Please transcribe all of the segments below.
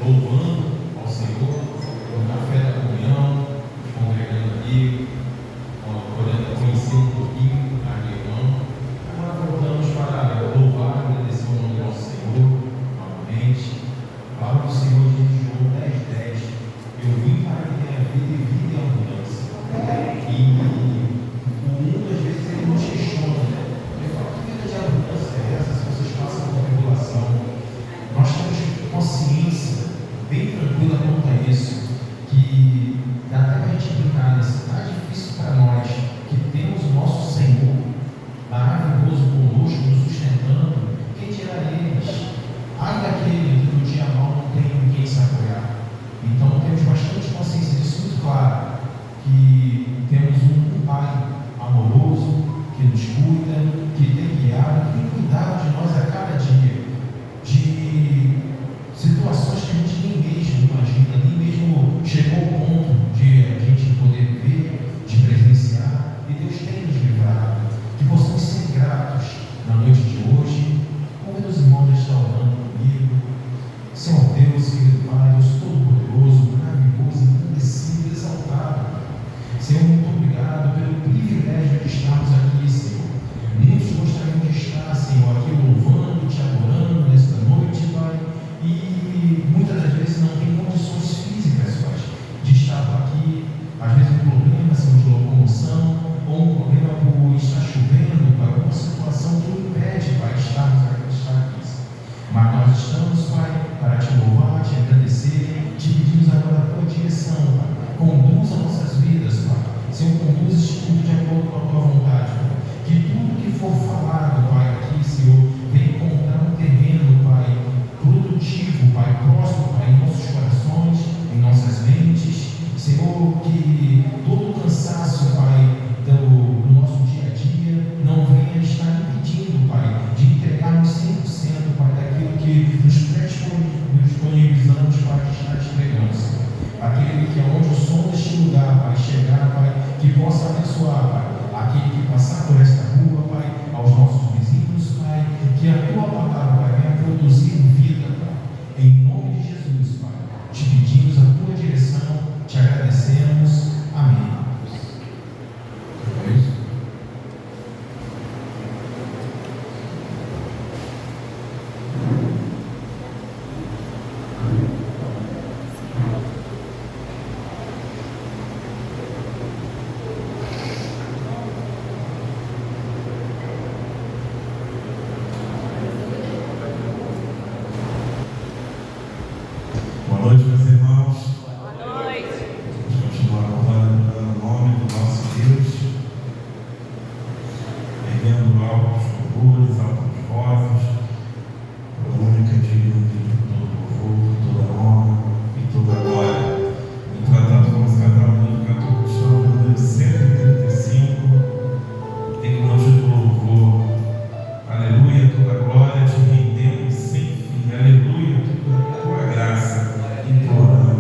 louvando ao Senhor, no café da comunhão, congregando aqui, podendo conhecer um pouquinho a minha irmã. Agora voltamos para louvar e agradecer o nome do nosso Senhor novamente. A palavra do Senhor diz em João 10:10: eu vim para que tenha vida e vida em abundância. E o mundo às vezes ele nos questiona, né? Ele fala: que vida de abundância é essa se vocês passam por tribulação? Nós temos consciência bem tranquila quanto a isso, que dá até para a gente brincar, está difícil para nós que temos o nosso Senhor maravilhoso conosco, nos sustentando. Quem dirá eles? Ai daquele que no dia mal não tem quem se apoiar. Então temos bastante consciência disso, muito claro, que temos um Pai amoroso, que nos cuida, que tem guiado, que tem cuidado de nós a cada dia, de situações que a gente nem mesmo imagina, nem mesmo chegou ao ponto de a gente poder ver, de presenciar, e Deus tem nos livrado. Que possamos ser gratos na noite de hoje. Como meus irmãos estão orando comigo, Senhor Deus, querido Pai, Deus Todo-Poderoso, maravilhoso, engrandecido, exaltado. Senhor, muito obrigado pelo privilégio de estarmos aqui, Senhor. Muitos gostariam de estar, Senhor, aqui louvando, te adorando nesta noite, Pai, e muitas das vezes não tem condições físicas, Pai, de estar aqui. Às vezes um problema, Senhor, de locomoção, ou um problema por estar chovendo, Pai, alguma situação que impede, Pai, estarmos aqui. Mas nós estamos, Pai, para te louvar, te agradecer, te pedimos agora a tua direção, Pai. Conduza nossas vidas, Pai. Senhor, conduz este culto de acordo com a tua vontade, Pai. Que tudo que for falado, Pai, aqui, Senhor, venha encontrar um terreno, Pai, produtivo, Pai, próximo, Pai, em nossos corações, em nossas mentes. Senhor, que todo o cansaço, Pai, do nosso dia a dia não venha estar impedindo, Pai, de entregarmos 100%, Pai, daquilo que nos disponibilizamos para estar entregando, Senhor. Aquele que aonde o som deste lugar, Pai, chegar, Pai, que possa abençoar, Pai, aquele que passar por esta rua, Pai, aos nossos vizinhos, Pai, que a tua palavra, Pai, venha produzir vida, Pai, em nome de Jesus, Pai. Te pedimos a tua direção, te agradecemos. Amém. Aleluia, toda a tua graça e toda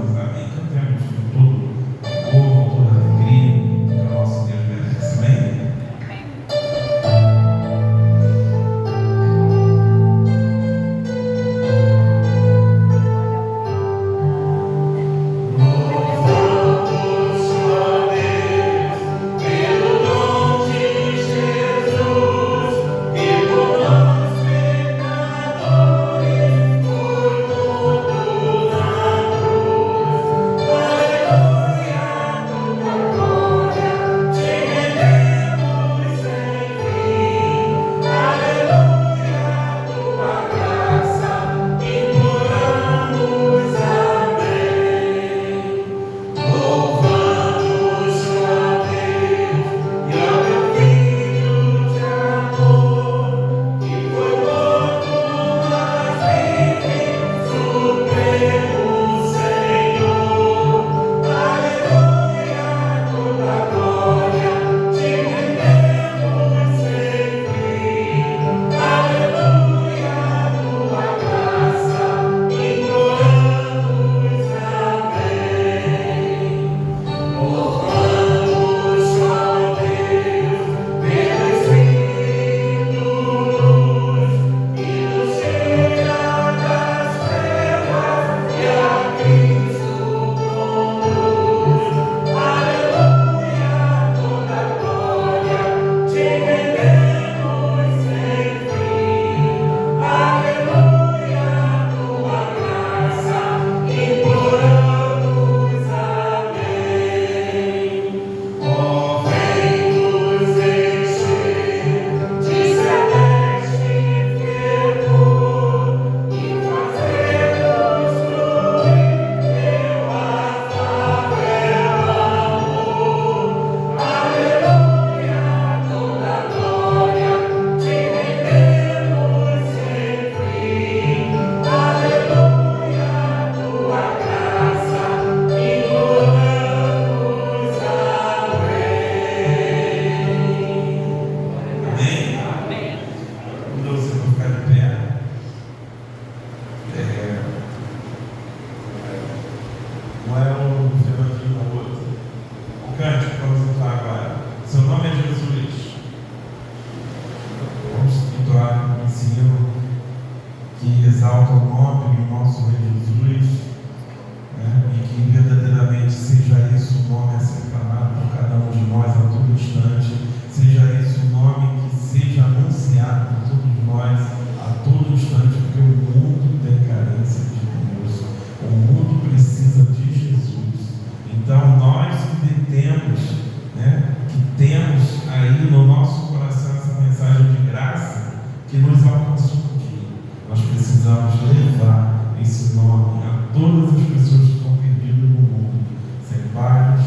precisamos levar esse nome a todas as pessoas que estão perdidas no mundo, sem paz,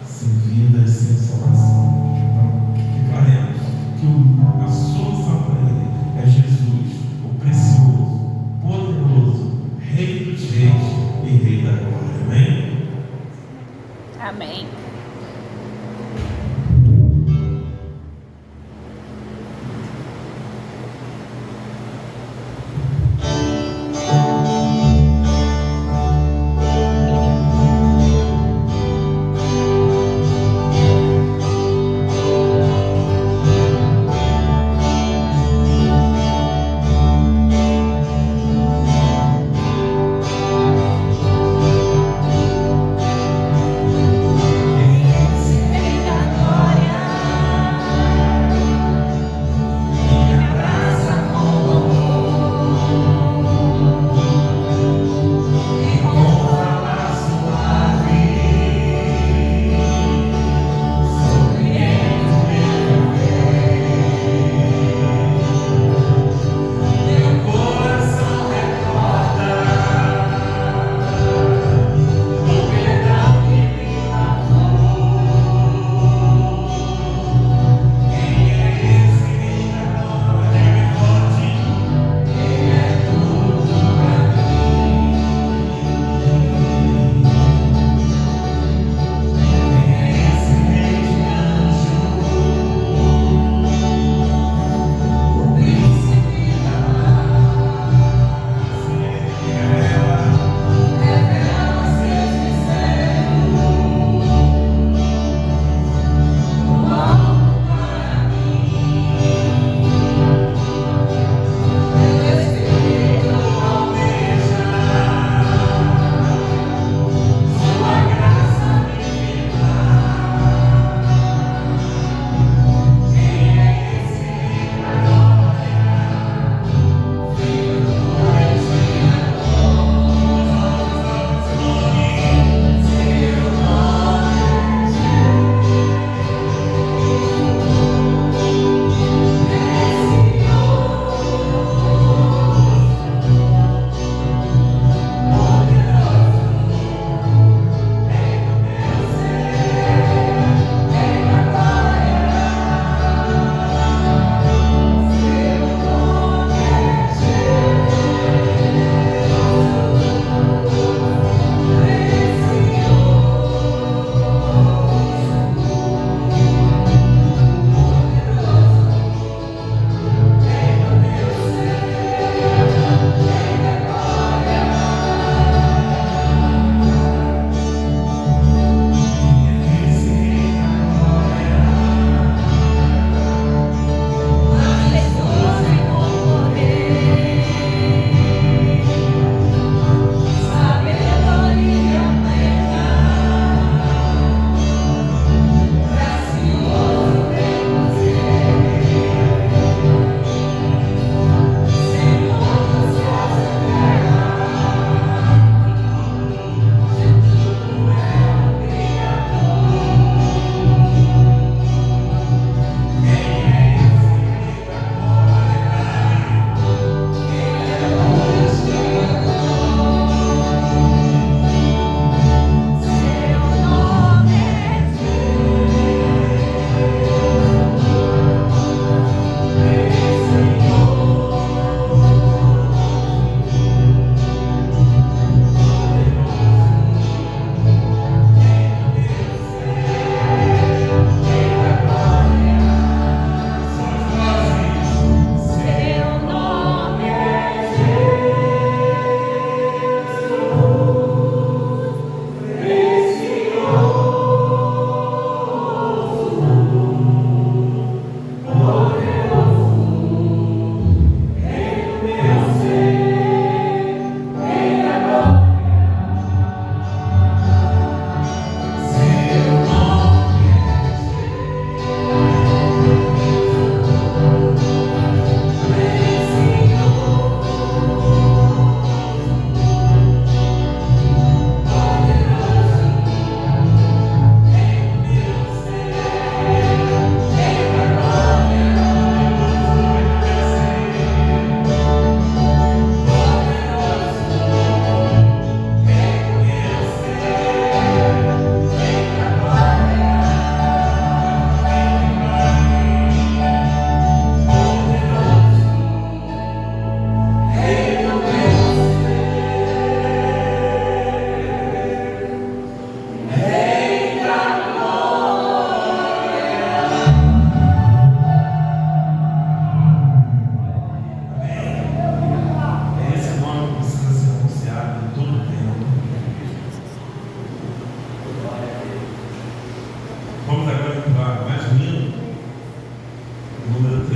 sem vida e sem salvação. Então, declaremos que a solução para ele é Jesus, o precioso, poderoso, Rei dos Reis e Rei da Glória. Amém? Amém. Quem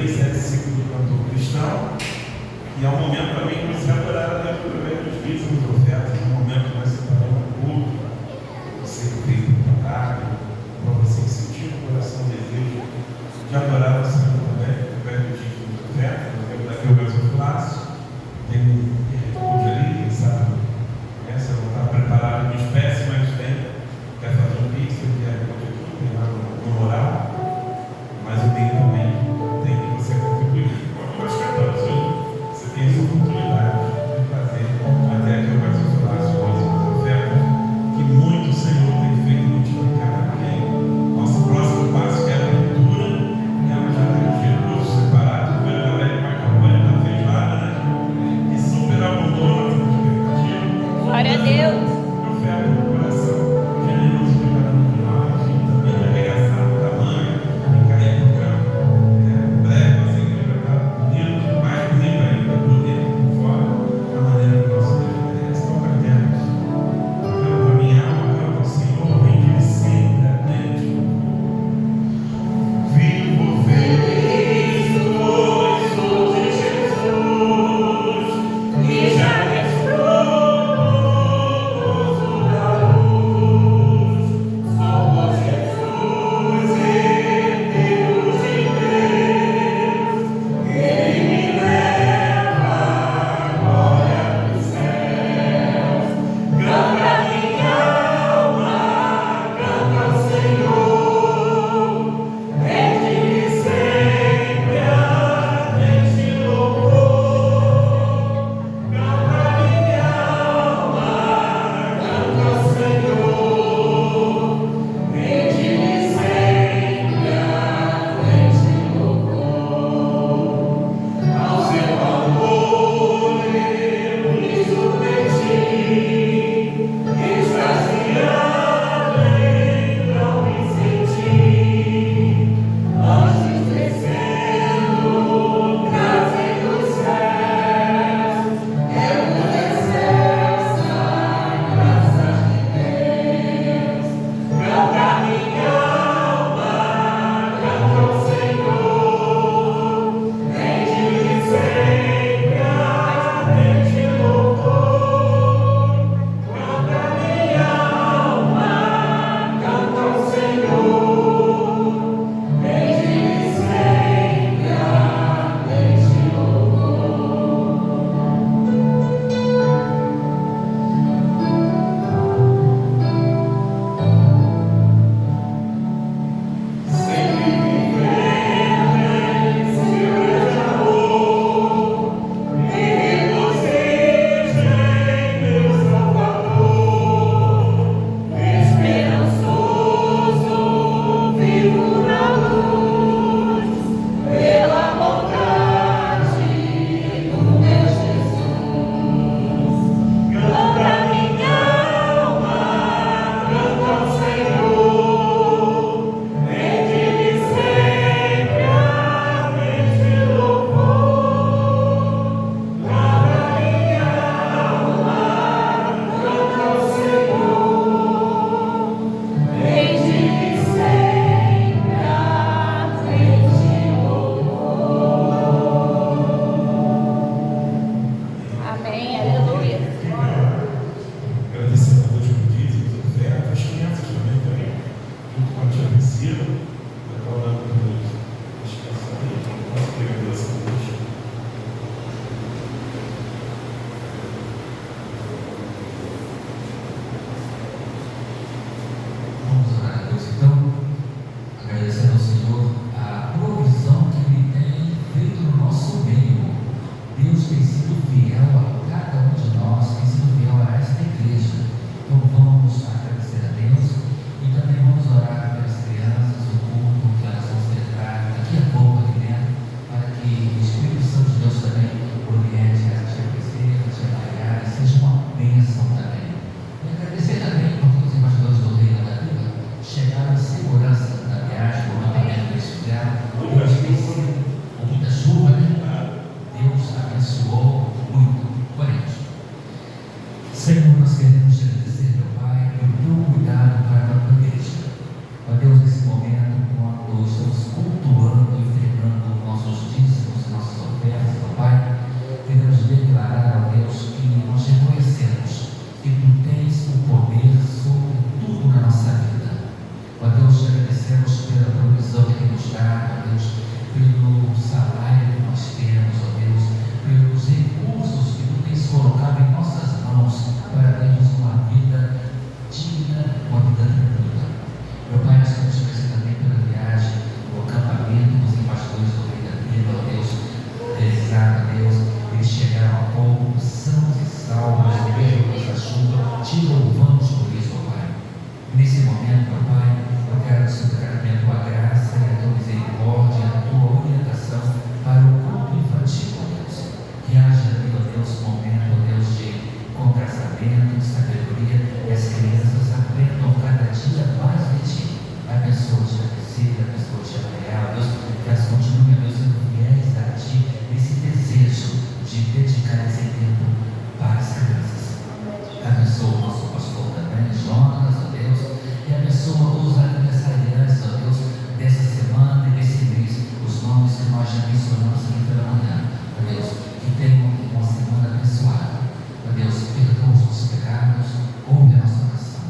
7,5 do cantor cristão. E é um momento também que você adorar a Deus através dos dízimos e ofertas. É um momento que nós separamos o culto, você que veio preparado, para você que sentiu no coração o desejo de adorar o Senhor também, através dos dízimos e ofertas. Nós temos aqui o gasofilácio, tem recurso ali, quem sabe, você não está preparado de espécie, mas quer fazer um pix, quer aqui, tem lá no moral, mas o bem também tem que você contribuir. Nós cantamos hoje. Você tem essa oportunidade de fazer até que eu faça o laço as ofertas que muito o Senhor tem feito multiplicar. Amém? Nosso próximo passo é a leitura. Ela já tem um recurso separado. Foi a galera que a campanha da feijoada, né? E super abundou na expectativa. Glória a Deus. Oferta do coração generoso de cada um de nós. E também arregaçar o tamanho e cair no campo. Breve, nossa igreja está bonito, mais bonito ainda, por dentro e por fora, da maneira que o nosso Deus merece. Então, cantemos. Canta minha alma, canta ao Senhor, rende-lhe sempre a mente. Vivo feliz, pois sou de Jesus, e já desfruto da luz. Sou por Jesus e Deus de Deus. Ele me leva à glória dos céus. Canta minha alma, canta ao Senhor. Rende-lhe sempre a mente louvor. Canta minha alma, canta ao Senhor. Rende-lhe sempre a mente louvor. Ao seu amor eu me submeti, extasiado então me senti, anjos descendo, trazendo os céus, eu vos excelsa graça de Deus. Canta minha alma, canta ao Senhor, rende-lhe sempre a mente louvor. Canta minha alma, canta ao Senhor, rende-lhe sempre a mente louvor. Sempre vivendo em seu grande amor, me regozijo em meu Salvador. Esperançoso, vivo na luz, pela bondade do meu Jesus. Canta minha alma, canta ao Senhor, rende-lhe sempre a mente louvor. Canta minha alma, canta ao Senhor, rende-lhe sempre a mente louvor. Amém. Aleluia. Agradecendo a Deus por dízimos, ofertas, as crianças também, junto com a tia Priscila, vai estar orando por eles. As crianças aí, nossa pregação hoje. Vamos orar a Deus então, agradecendo ao Senhor a provisão que Ele tem feito no nosso meio. Deus tem sido fiel a cada um de nós, tem sido fiel a esta igreja. Então vamos agradecer a Deus e também vamos orar pelas crianças, o te louvamos por isso, ó Pai. Nesse momento, ó Pai, eu quero suplicar a tua graça e a tua misericórdia, a tua orientação para o culto infantil, ó Deus. Que haja, ó Deus, momento, ó Deus, de contrassamento, de sabedoria, e as crianças aprendam cada dia mais de ti. Abençoa a tia Priscila, abençoa a tia Maria, Deus, que elas continuem, Deus, sendo fiéis a ti, nesse desejo de dedicar esse tempo para as crianças. Abençoa o nosso pastor também, Jonas, ó Deus, e abençoa os aniversariantes, ó Deus, dessa semana e desse mês, os nomes que nós já mencionamos aqui pela manhã, ó Deus, que tenham uma semana abençoada. Ó Deus, perdoa os nossos pecados, ouve a nossa oração.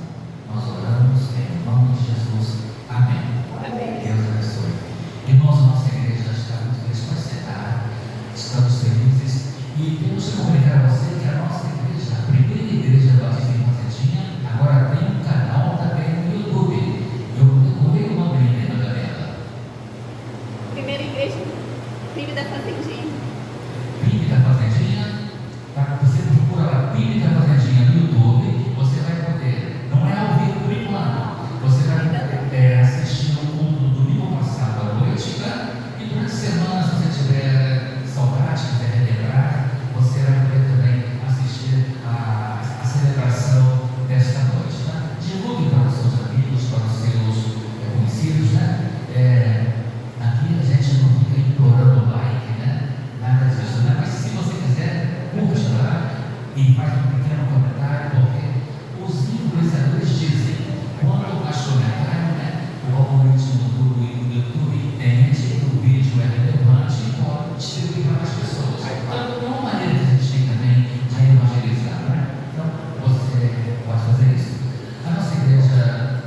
Nós oramos em nome de Jesus. Amém. Amém. Deus abençoe. Irmãos, a nossa igreja já está muito feliz para sentar. Estamos felizes e temos que comunicar a você que a nossa igreja, a primeira igreja do Batista em Fazendinha, agora tem um canal também no YouTube. Eu procurei o nome da Gabriela. Primeira igreja, PIB da Fazendinha. PIB da Fazendinha. Tá? Você procura lá, PIB da Fazendinha no YouTube, você vai poder, não é ao vivo por enquanto, você vai assistir o culto do domingo passado à noite, tá? E durante a semana, se você tiver saudade, quiser relembrar, você vai poder também assistir a celebração desta noite, tá? Divulgue para os seus amigos, para os seus conhecidos, né? Aqui a gente não fica implorando like, né? Nada disso, né? Mas se você quiser, curte lá e faz um pequeno comentário, porque os influenciadores dizem, quando faz comentário, né? O algoritmo do YouTube entende que o vídeo é relevante e pode distribuir para mais pessoas. Então, é uma maneira que a gente tem também de evangelizar, né? Então, você pode fazer isso. A nossa igreja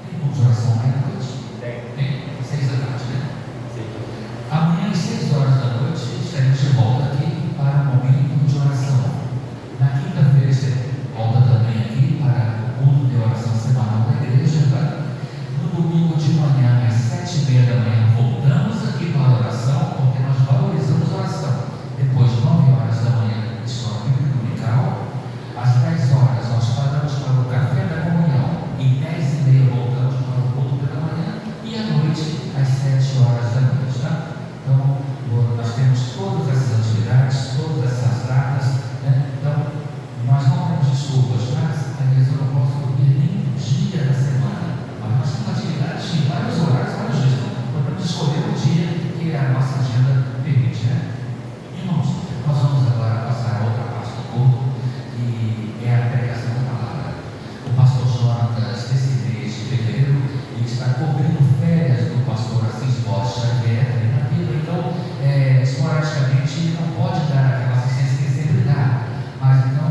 tem culto de oração amanhã à noite? Tem? 6 da tarde, né? Amanhã, às 6 horas da noite, estaremos de volta aqui para o momento de oração. Na quinta-feira, você volta também aqui para o culto de oração semanal da igreja, tá? No domingo de manhã, às 7h30 da manhã, voltamos aqui para a oração, porque nós valorizamos a oração. Depois, 9 horas da manhã, escola bíblica dominical. Às 10 horas, nós paramos para o café da comunhão. E 10h30 voltamos para o culto pela manhã. E à noite, às 7 horas da noite, tá? Então, nós temos todas essas atividades, todas essas datas, né? Então, nós não temos desculpas, mas às vezes eu não posso ir nem um dia da semana, mas nós temos atividades em vários horários, vários dias. Então, podemos escolher o dia que a nossa agenda permite, né? Irmãos, nós vamos agora passar a outra parte do culto, que é a pregação da palavra. O pastor Jonas, desse mês de fevereiro, ele está cobrindo férias do pastor Assis Borges Xavier, na Bíblia. Então, esporadicamente, ele não pode dar aquela assistência que ele sempre dá. Mas então,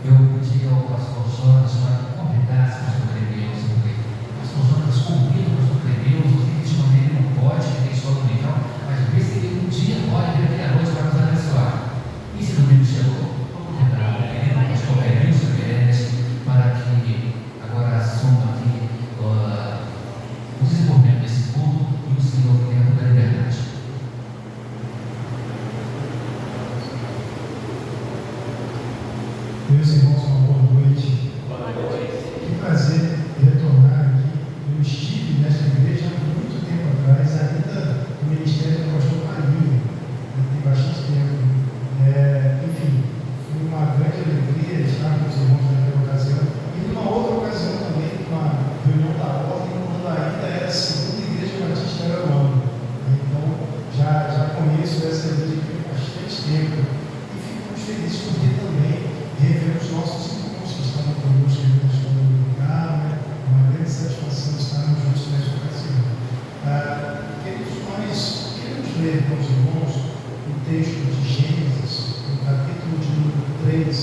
eu pedi ao pastor Jonas para convidar o pastor Clemeus, porque o pastor Jonas convida o pastor Clemeus, definitivamente ele não pode, ele tem escola dominical, mas vê se ele um dia pode vir aqui à noite para nos abençoar. E se o domingo chegou? Vamos convidar o pastor Clemeus para que agora assuma aqui o desenvolvimento desse culto e o Senhor tenha toda a liberdade. Meus irmãos, uma boa noite. Boa noite. Que prazer retornar aqui. Eu estive nesta igreja há muito tempo atrás, ainda no ministério do pastor Marinho. Tem bastante tempo. Enfim, foi uma grande alegria estar com os irmãos naquela ocasião. E numa outra ocasião também, uma reunião da ordem, quando ainda era a segunda igreja batista Araruama. Então, já conheço essa igreja há bastante tempo. E fico muito feliz por ter também rever os nossos irmãos que estavam conosco na escola dominical, né? Uma grande satisfação estarmos juntos nesta ocasião. Queridos, nós queremos ler com os irmãos o texto de Gênesis, no capítulo de número 3.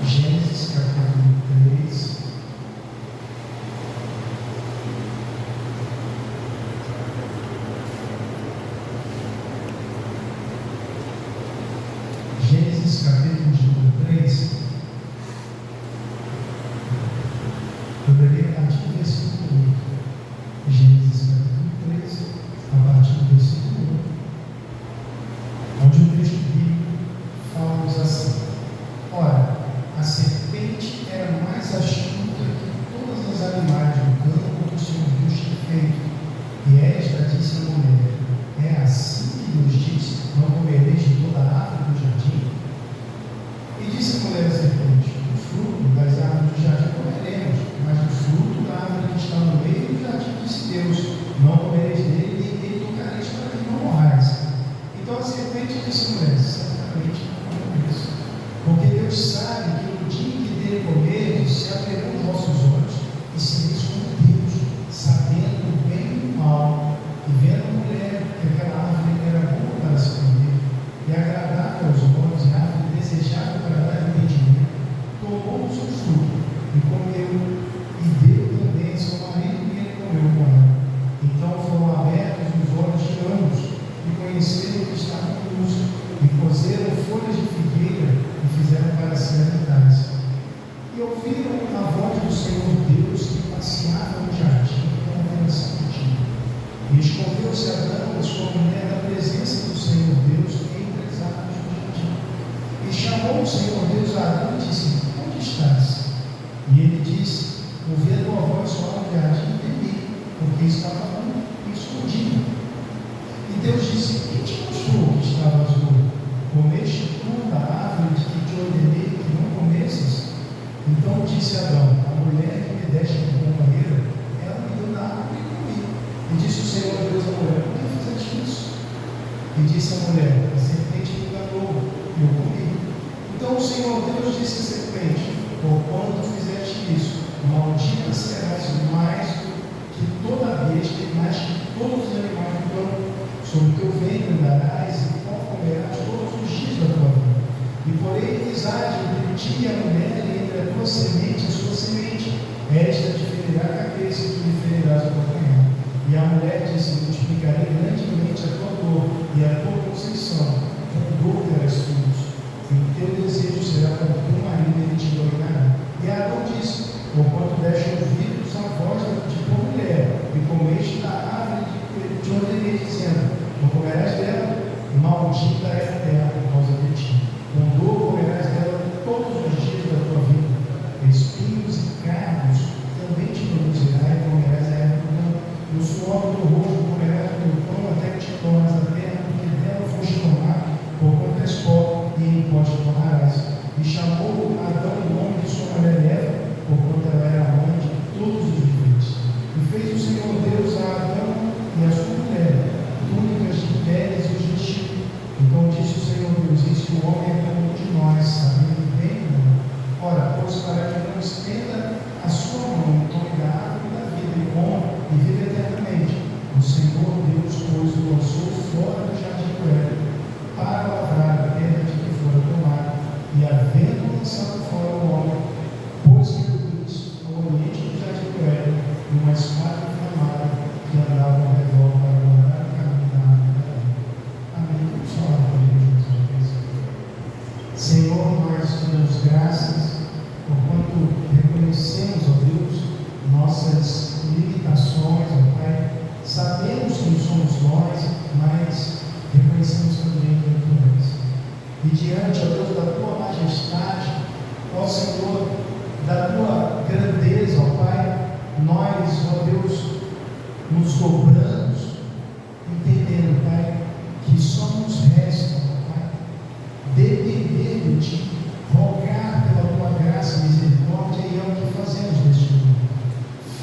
Gênesis, capítulo 3. Gênesis, capítulo de número 3. Eu lerei a partir do versículo 8. Gênesis, capítulo 3, a partir do versículo 8. Onde o texto bíblico fala disse a mulher da serpente: do fruto das árvores do jardim comeremos, mas do fruto da árvore que está no meio do jardim disse Deus: não comereis dele, nem dele tocareis, para que não morrais. Então a serpente disse à mulher: certamente não comereis, porque Deus sabe que no dia em que dele comerdes, se abrirão os vossos olhos, e sereis como Deus, sabendo o bem e o mal. E vendo a mulher que aquela árvore era boa para se comer, e agradável aos olhos, e árvore desejável para dar entendimento, tomou o seu fruto, e comeu, e deu também ao seu marido, e ele comeu com ela. Então foram abertos os olhos de ambos, e conheceram que estavam nus, e cozeram folhas de figueira, e fizeram para si aventais. E ouviram a voz do Senhor Deus, que passeava no jardim com a direção do dia. E escondeu-se Adão e sua mulher da presença do Senhor Deus entre as árvores do jardim. E chamou o Senhor Deus a Adão e disse: onde estás? E ele disse: ouvi a tua voz só no jardim e temi, porque estava nu e escondido. E Deus disse: quem te mostrou que estavas nu? Comeste tu da árvore de que te ordenei que não comesses? Então disse Adão: a mulher que me deste como companheira, ela me deu da árvore e comi. E disse o Senhor Deus à mulher: por que fizeste isso? E disse a mulher: a serpente me enganou, e eu comi. Então o Senhor Deus disse à serpente: porquanto fizeste isso, maldita serás mais do que toda a besta e mais que todos os animais do campo. Sobre o teu ventre andarás e pó comerás todos os dias da tua vida. E porém inimizade entre ti e a mulher, e entre a tua semente e a sua semente. Esta te ferirá a cabeça, e tu lhe ferirás o calcanhar. E a mulher disse: multiplicarei grandemente a tua dor e a tua conceição, com dor terás filhos. E o teu desejo será para o teu marido, e ele te dominará. E Adão disse: porquanto deste ouvidos à voz de tua mulher, e comeste da árvore que te ordenei, dizendo: não comerás dela, maldita é a terra por causa de ti. Com dor comerás dela todos os dias da tua vida. Espinhos e cardos também te produzirá, e comerás a erva do campo. No suor do teu rosto comerás o teu pão, até que te tornes a terra, porque dela foste tomado, porquanto és pó, e em pó te tornarás. E chamou Adão o nome de sua mulher Eva, porquanto ela era a mãe de todos os viventes. E fez o Senhor Deus a Adão e a sua mulher túnicas de peles e os vestiu. Então disse o Senhor Deus: eis que o homem é como um de nós, sabendo bem o mal. Ora, pois, para que não estenda a sua mão, tome da árvore da vida e coma, e vive eternamente. O Senhor Deus, pois, o lançou fora do jardim do Éden, para lavrar a terra de que fora tomado. E havendo lançado fora o homem, pôs-lhe Deus ao oriente do jardim do Éden uma espada inflamada que andava ao redor para guardar o caminho da árvore da vida. Amém. Vamos falar com Deus mais uma vez. Senhor, nós te damos graças porquanto reconhecemos, ó Deus, nossas limitações, ó Pai. Sabemos quem somos nós, mas reconhecemos também quem tu és. E diante, ó Deus, da tua majestade, ó Senhor, da tua grandeza, ó Pai, nós, ó Deus, nos dobramos, entendendo, Pai, que só nos resta, ó Pai, depender de ti, rogar pela tua graça e misericórdia, e é o que fazemos neste momento.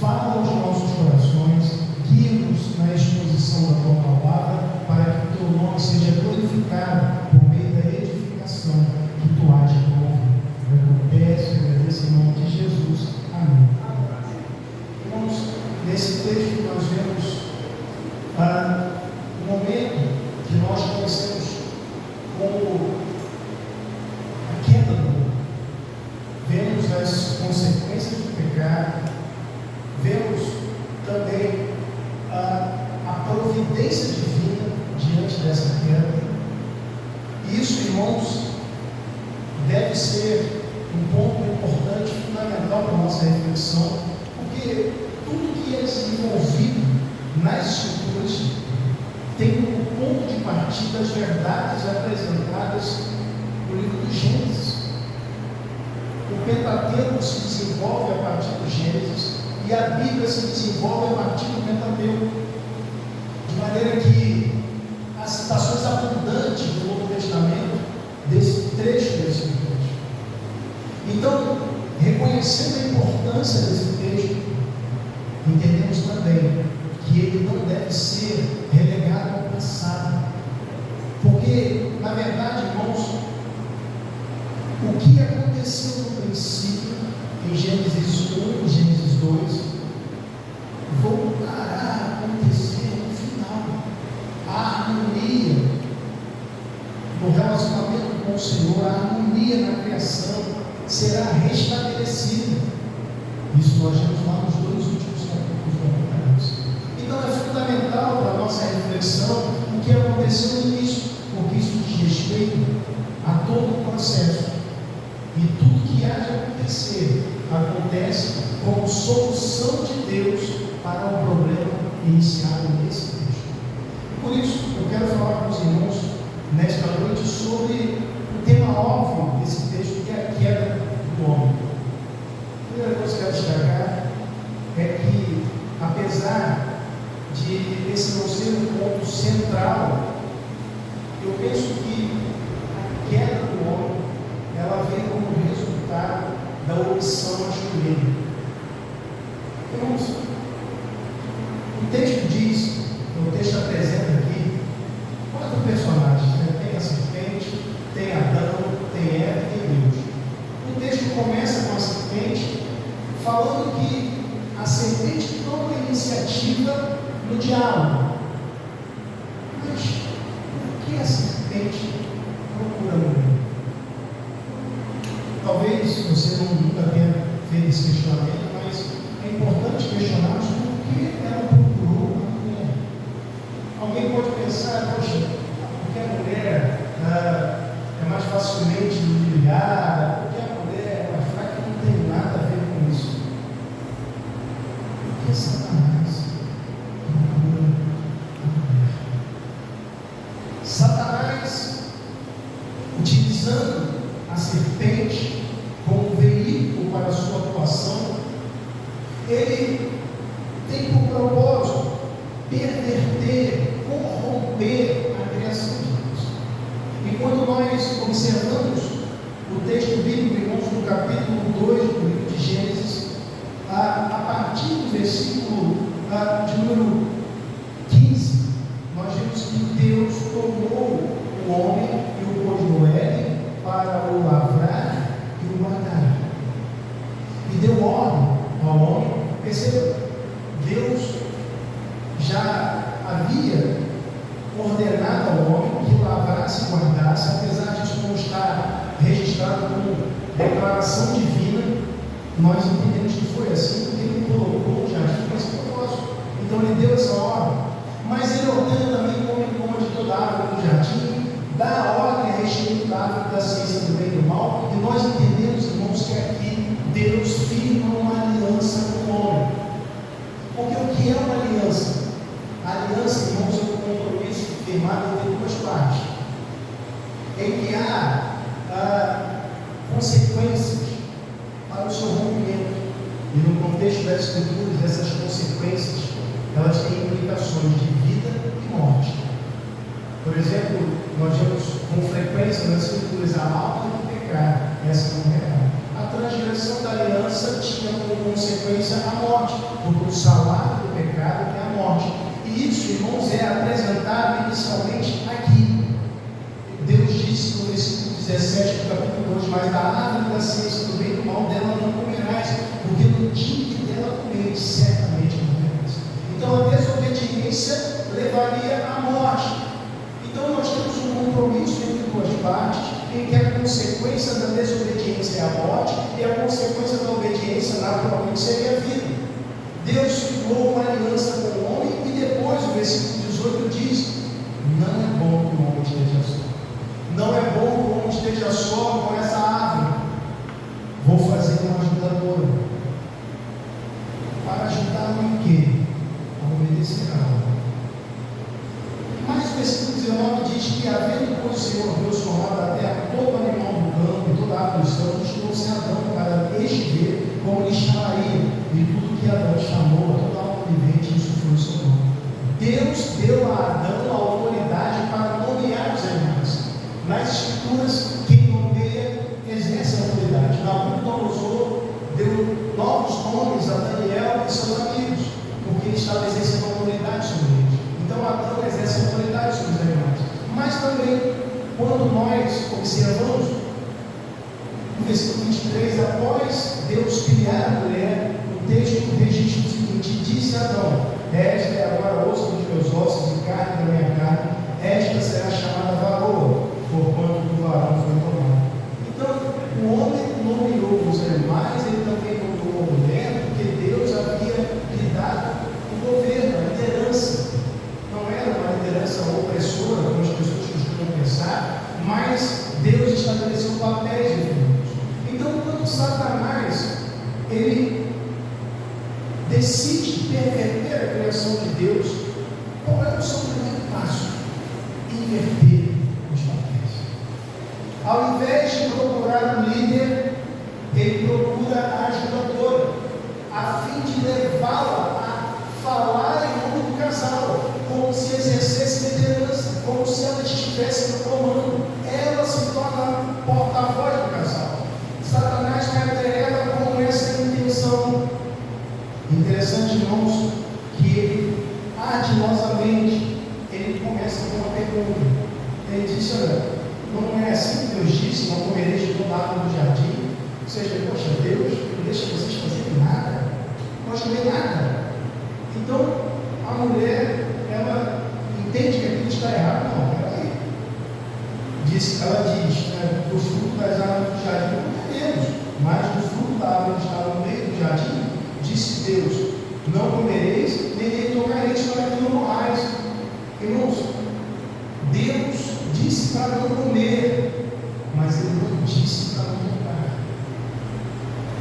Fala aos nossos corações, guia-nos na exposição da tua palavra, para que o teu nome seja glorificado por meio da edificação que tu hás de promover. É o que eu peço e agradeço em nome de Jesus. Amém. Irmãos, nesse texto nós vemos o momento que nós conhecemos como a queda do mundo. Vemos as consequências do pecado, vemos também a providência divina diante dessa queda. E isso, irmãos, deve ser um ponto importante, fundamental para a nossa reflexão, porque tudo que é desenvolvido nas Escrituras tem como ponto de partida as verdades apresentadas no livro do Gênesis. O Pentateuco se desenvolve a partir do Gênesis e a Bíblia se desenvolve a partir do Pentateuco, de maneira que as citações abundantes do Novo Testamento desse trecho das Escrituras. reconhecendo a importância desse texto, entendemos também que ele não deve ser relegado ao passado. Porque, na verdade, irmãos, o que aconteceu no princípio, em Gênesis 1 e Gênesis 2, voltará a acontecer no final. A harmonia no relacionamento com o Senhor, a harmonia na criação será restabelecida. Isso nós vemos lá nos 2 últimos capítulos do Apocalipse. Então é fundamental para a nossa reflexão o que aconteceu no início, porque isso diz respeito a todo o processo. E tudo que há de acontecer, acontece como solução de Deus para o problema iniciado nesse texto. Por isso, eu quero falar com os irmãos nesta noite sobre o tema óbvio desse texto, que é a queda do homem. A primeira coisa que eu quero destacar é que, apesar de esse não ser um ponto central, eu penso que a queda do homem, ela vem como resultado da opção masculina. Irmãos, o texto diz, o texto apresenta aqui 4 personagens, né? Tem a serpente, tem Adão, tem Eva e tem Deus. O texto começa com a serpente, falando que a serpente toma a iniciativa no diálogo. Mas por que a serpente procura mulher? Talvez você nunca tenha feito esse questionamento, mas é importante questionarmos por que ela procurou a mulher. Alguém pode pensar, poxa, porque a mulher é mais facilmente humilhada, porque a mulher é mais fraca, não tem nada a ver com isso. Porque Satanás procura a mulher. Satanás, utilizando a serpente como veículo para a sua atuação, ele tem por propósito perverter, corromper a criação de Deus. E quando nós observamos o texto bíblico, irmãos, no capítulo 2 do livro de Gênesis, a partir do versículo de número 15, nós vemos que Deus tomou o homem e o pôs no Éden para o lavrar e o guardar. E deu ordem ao homem. Perceba, Deus já havia ordenado ao homem que lavrasse e guardasse, apesar disso não estar registrado como declaração divina. Nós entendemos que foi assim, porque ele colocou o jardim com esse propósito. Então ele deu essa ordem, mas ele ordena também que o homem coma de toda a árvore do jardim, dá a ordem a respeito da árvore da ciência do bem e do mal, e nós entendemos, irmãos, que aqui Deus firma uma aliança com o homem. Porque o que é uma aliança? A aliança, irmãos, é um compromisso firmado entre 2 partes, em que há consequências para o seu rompimento. E no contexto das Escrituras, essas consequências, elas têm implicações de vida e morte. Por exemplo, nós vemos com frequência nas Escrituras a alma do pecado, essa não é real. A transgressão da aliança tinha como consequência a morte, porque o salário do pecado é a morte. E isso, irmãos, é apresentado inicialmente aqui. Deus disse no versículo 17 do capítulo 2: mas da árvore da ciência do bem e do mal dela não comerás, porque no dia que dela comeres, certamente morrerás. Então a desobediência levaria à morte. Então nós temos um compromisso entre 2 partes, em que a consequência da desobediência é a morte, e a consequência da obediência naturalmente seria a vida. Deus firmou uma aliança com o homem, e depois o versículo 18 diz: não é bom que o homem esteja só. Não é bom que o homem esteja só com essa árvore. Vou fazer uma ajudadora. Para ajudá-lo em quê? A obedecer a ela. Mas o versículo 19 diz que, havendo pois o Senhor Deus formado a terra, todo animal do campo e toda árvore do céu, trouxe a Adão para este ver como lhe chamaria, e tudo que Adão chamou a toda alma vivente, isso foi o seu nome. Deus no versículo 23, após Deus criar a mulher, o texto registra o seguinte: disse Adão: esta é agora osso dos meus ossos e carne da minha carne, esta será chamada varoa, porquanto do varão foi tomado. Então, o homem nomeou os animais, ele também nomeou a mulher, porque Deus havia lhe dado o governo, a liderança. Não era uma liderança opressora, como as pessoas costumam pensar, mas Deus estabeleceu papéis diferentes. Então, quando Satanás ele decide perverter a criação de Deus, qual é o seu primeiro passo? Inverter os papéis. Ao invés de procurar um líder, ele procura a ajudadora, a fim de levá-la a falar em nome do casal, como se exercesse liderança, como se ela estivesse no comando. Ela se torna porta-voz do casal. Satanás vai até ela com essa intenção. Interessante, irmãos, que ele ardilosamente ele começa com uma pergunta. Ele disse: olha, não é assim que Deus disse, não comereis de toda árvore do jardim? Ou seja, poxa, Deus não deixa vocês fazerem nada, não pode comer nada. Então, a mulher, ela entende que aquilo está errado. Não, peraí. Ela diz, né, do fruto das árvores do jardim não comeremos, mas do fruto da árvore que está no meio do jardim, disse Deus: não comereis, nem tocareis para que não morrais. Irmãos, Deus disse para não comer, mas Ele não disse para não tocar.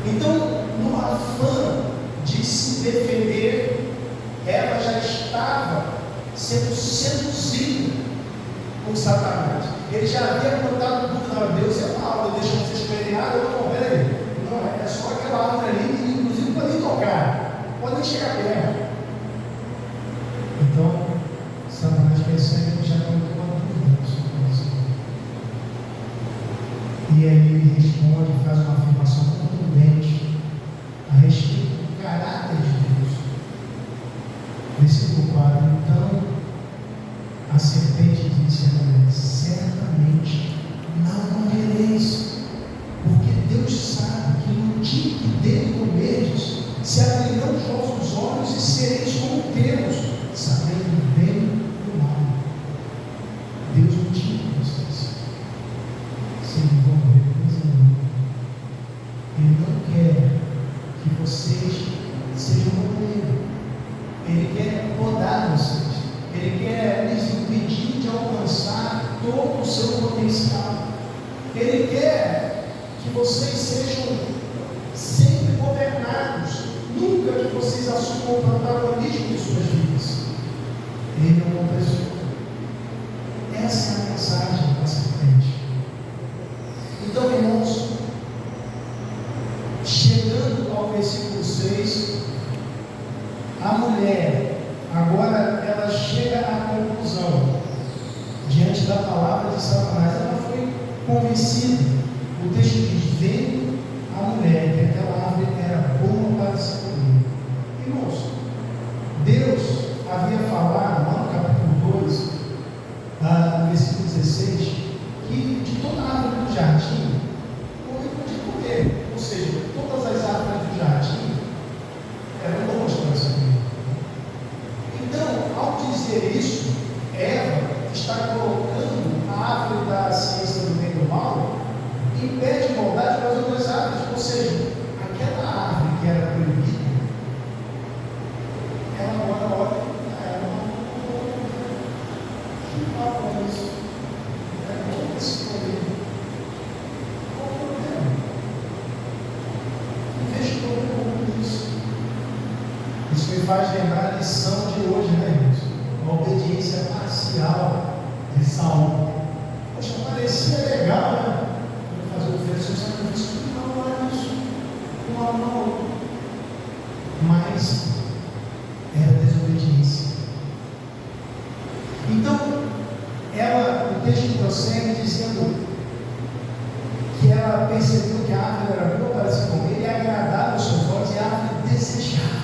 Então, no afã de se defender, ela já estava sendo seduzida por Satanás. Ele já havia plantado dúvida: Deus é mal, eu deixo vocês comerem nada. Não, peraí, não, é só aquela árvore ali, inclusive não podem tocar, podem chegar perto. Então, Satanás percebe que já plantou uma dúvida no seu coração. E aí ele responde, faz uma afirmação contundente a respeito do caráter de Deus. Versículo 4: então a serpente disse a mulher: certamente não morrereis, porque Deus sabe que no dia que dele comerdes, se abrirão os vossos olhos e sereis como Deus, sabendo o bem e o mal. Deus não tinha vocês. Vocês não vão morrer coisa nenhuma. Ele não quer que vocês sejam como Ele. Ele quer podar vocês. Ele quer lhes impedir de alcançar todo o seu potencial. Ele quer que vocês sejam sempre governados, nunca que vocês assumam o protagonismo de suas vidas. Ele é um opressor. Essa é a mensagem da serpente. Então, irmãos, chegando ao versículo 6, a mulher, agora ela chega à conclusão, diante da palavra de Satanás, ela foi convencida. O texto diz: vendo a mulher que aquela árvore era boa para se comer. Irmãos, Deus havia falado lá no capítulo 2, no versículo 16, que de toda árvore do jardim, o homem podia comer. Ou seja, todas as árvores do jardim eram boas para se comer. Então, ao dizer isso, Eva está colocando a árvore da ciência do bem e do mal em pé de igualdade com as outras árvores. Ou seja, aquela árvore que era proibida, ela agora olha para ela: que mal é isso? É bom esse comer. Qual o problema? Não vejo problema com isso. Isso me faz lembrar a lição de hoje, né, irmãos? A obediência parcial de Saul. Poxa, parecia legal, né? Fazer o oferecer o sacrifício, não é isso. Não. Mas era desobediência. Então, o texto prossegue dizendo que ela percebeu que a árvore era boa para se comer e agradável aos seus olhos, e a árvore desejava.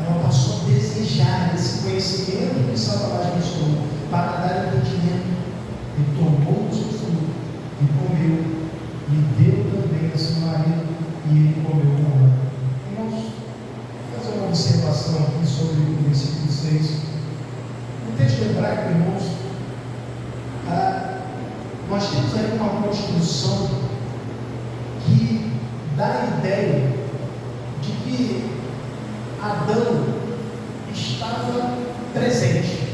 Ela passou a desejar esse conhecimento que Satanás mostrou para dar entendimento. E tomou o seu fruto e comeu, e deu também que dá a ideia de que Adão estava presente.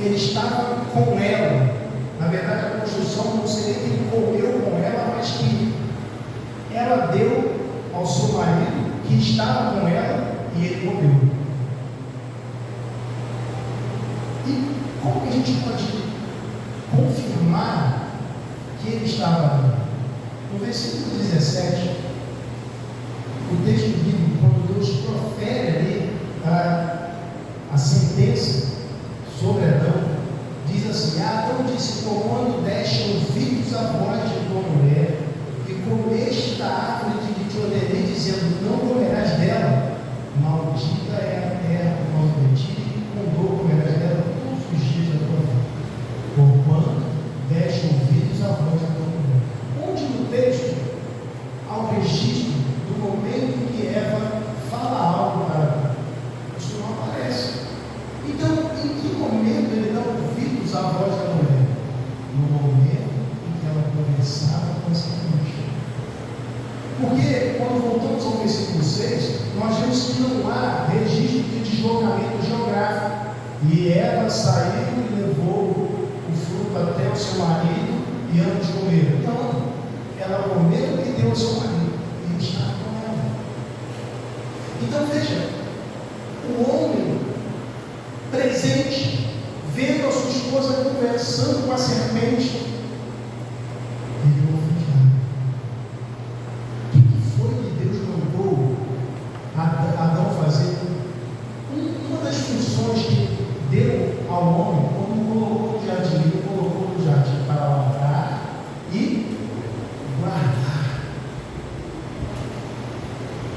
Ele estava com ela. Na verdade, a construção não seria que ele comeu com ela, mas que ela deu ao seu marido, que estava com ela, e ele comeu. E como que a gente pode confirmar que ele estava ali? No versículo 17, o texto bíblico, quando Deus profere ali a sentença sobre Adão, diz assim: Adão disse: quando deste ouvidos à voz de tua mulher, e comeste da árvore de que te ordenei, dizendo: não comerás dela, maldita é a terra por causa de ti, e com dor comerás dela todos os dias da tua vida, porquanto deste ouvidos à voz da tua mulher. Onde no texto há o registro do momento em que Eva fala algo para Adão? Isso não aparece. Então, em que momento ele dá ouvidos à voz da mulher? No momento em que ela conversava com essa mulher. Porque, quando voltamos ao versículo 6, nós vemos que não há registro de deslocamento geográfico. E Eva saiu e levou o fruto até o seu marido e ambos comeram. Então, ela comeu e deu ao seu marido. E ele estava com ela. Então, veja, o homem presente, vendo a sua esposa conversando com a serpente, ele não fez nada. O que foi que Deus mandou Adão fazer? Uma das funções que deu ao homem, quando colocou no jardim, ele colocou no jardim para lavrar e guardar.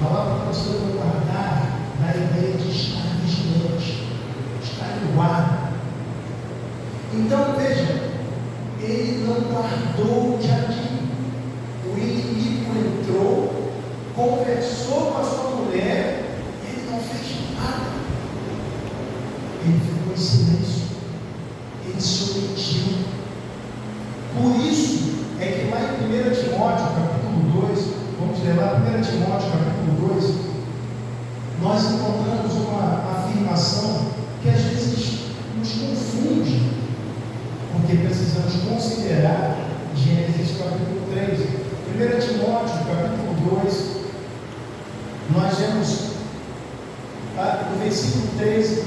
A palavra para você guardar dá a ideia de estar vigilante, estar em guarda. Então veja, ele não guardou o jardim. O inimigo entrou, conversou com a sua mulher, e ele não fez nada. Ele ficou em silêncio, ele se omitiu. Por isso é que lá em 1 Timóteo capítulo 2, vamos ler lá 1 Timóteo capítulo 2, nós encontramos uma afirmação que às vezes nos confunde, porque precisamos considerar Gênesis capítulo 3. 1 Timóteo capítulo 2, nós vemos no versículo 13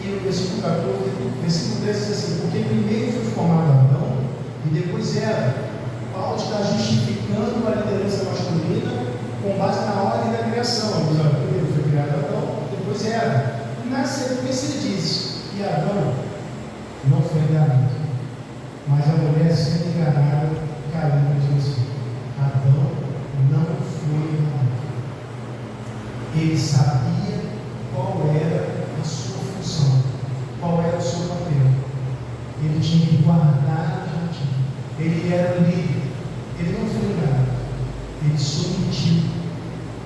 e no versículo 14, versículo 13 diz assim: porque primeiro foi formado Adão e depois Eva. Paulo está justificando a liderança masculina com base na ordem da criação. Primeiro foi criado Adão, depois Eva. Na sequência ele diz que Adão não foi enganado, mas a mulher sendo enganada caiu no Jesus. Adão não foi enganado. Ele sabia qual era a sua função, qual era o seu papel. Ele tinha que guardar o jardim. Ele era o líder. Ele não foi enganado. Ele se omitiu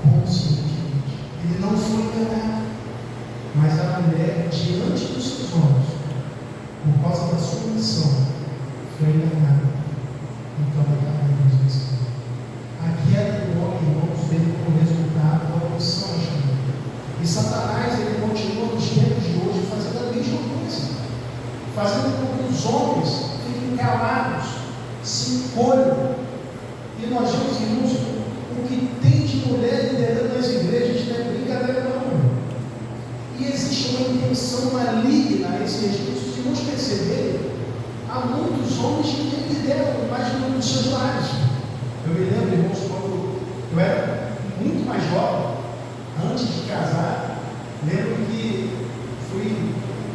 conscientemente. Ele não foi enganado. Mas a mulher, diante dos seus olhos, por causa da sua missão, foi enganada. Então ela caiu no Jesus. A queda do homem, irmãos, veio como resultado da omissão. E Satanás, ele continua nos tempos de hoje fazendo a mesma coisa, fazendo com que os homens fiquem calados, se encolham. E nós vemos, irmãos, o que tem de mulher liderando as igrejas não é brincadeira não, irmão. E existe uma intenção maligna nesse registro. Se irmãos perceberem, há muitos homens que lideram mais nos seus lares. Eu me lembro, irmãos, quando eu era muito mais jovem, antes de casar, lembro que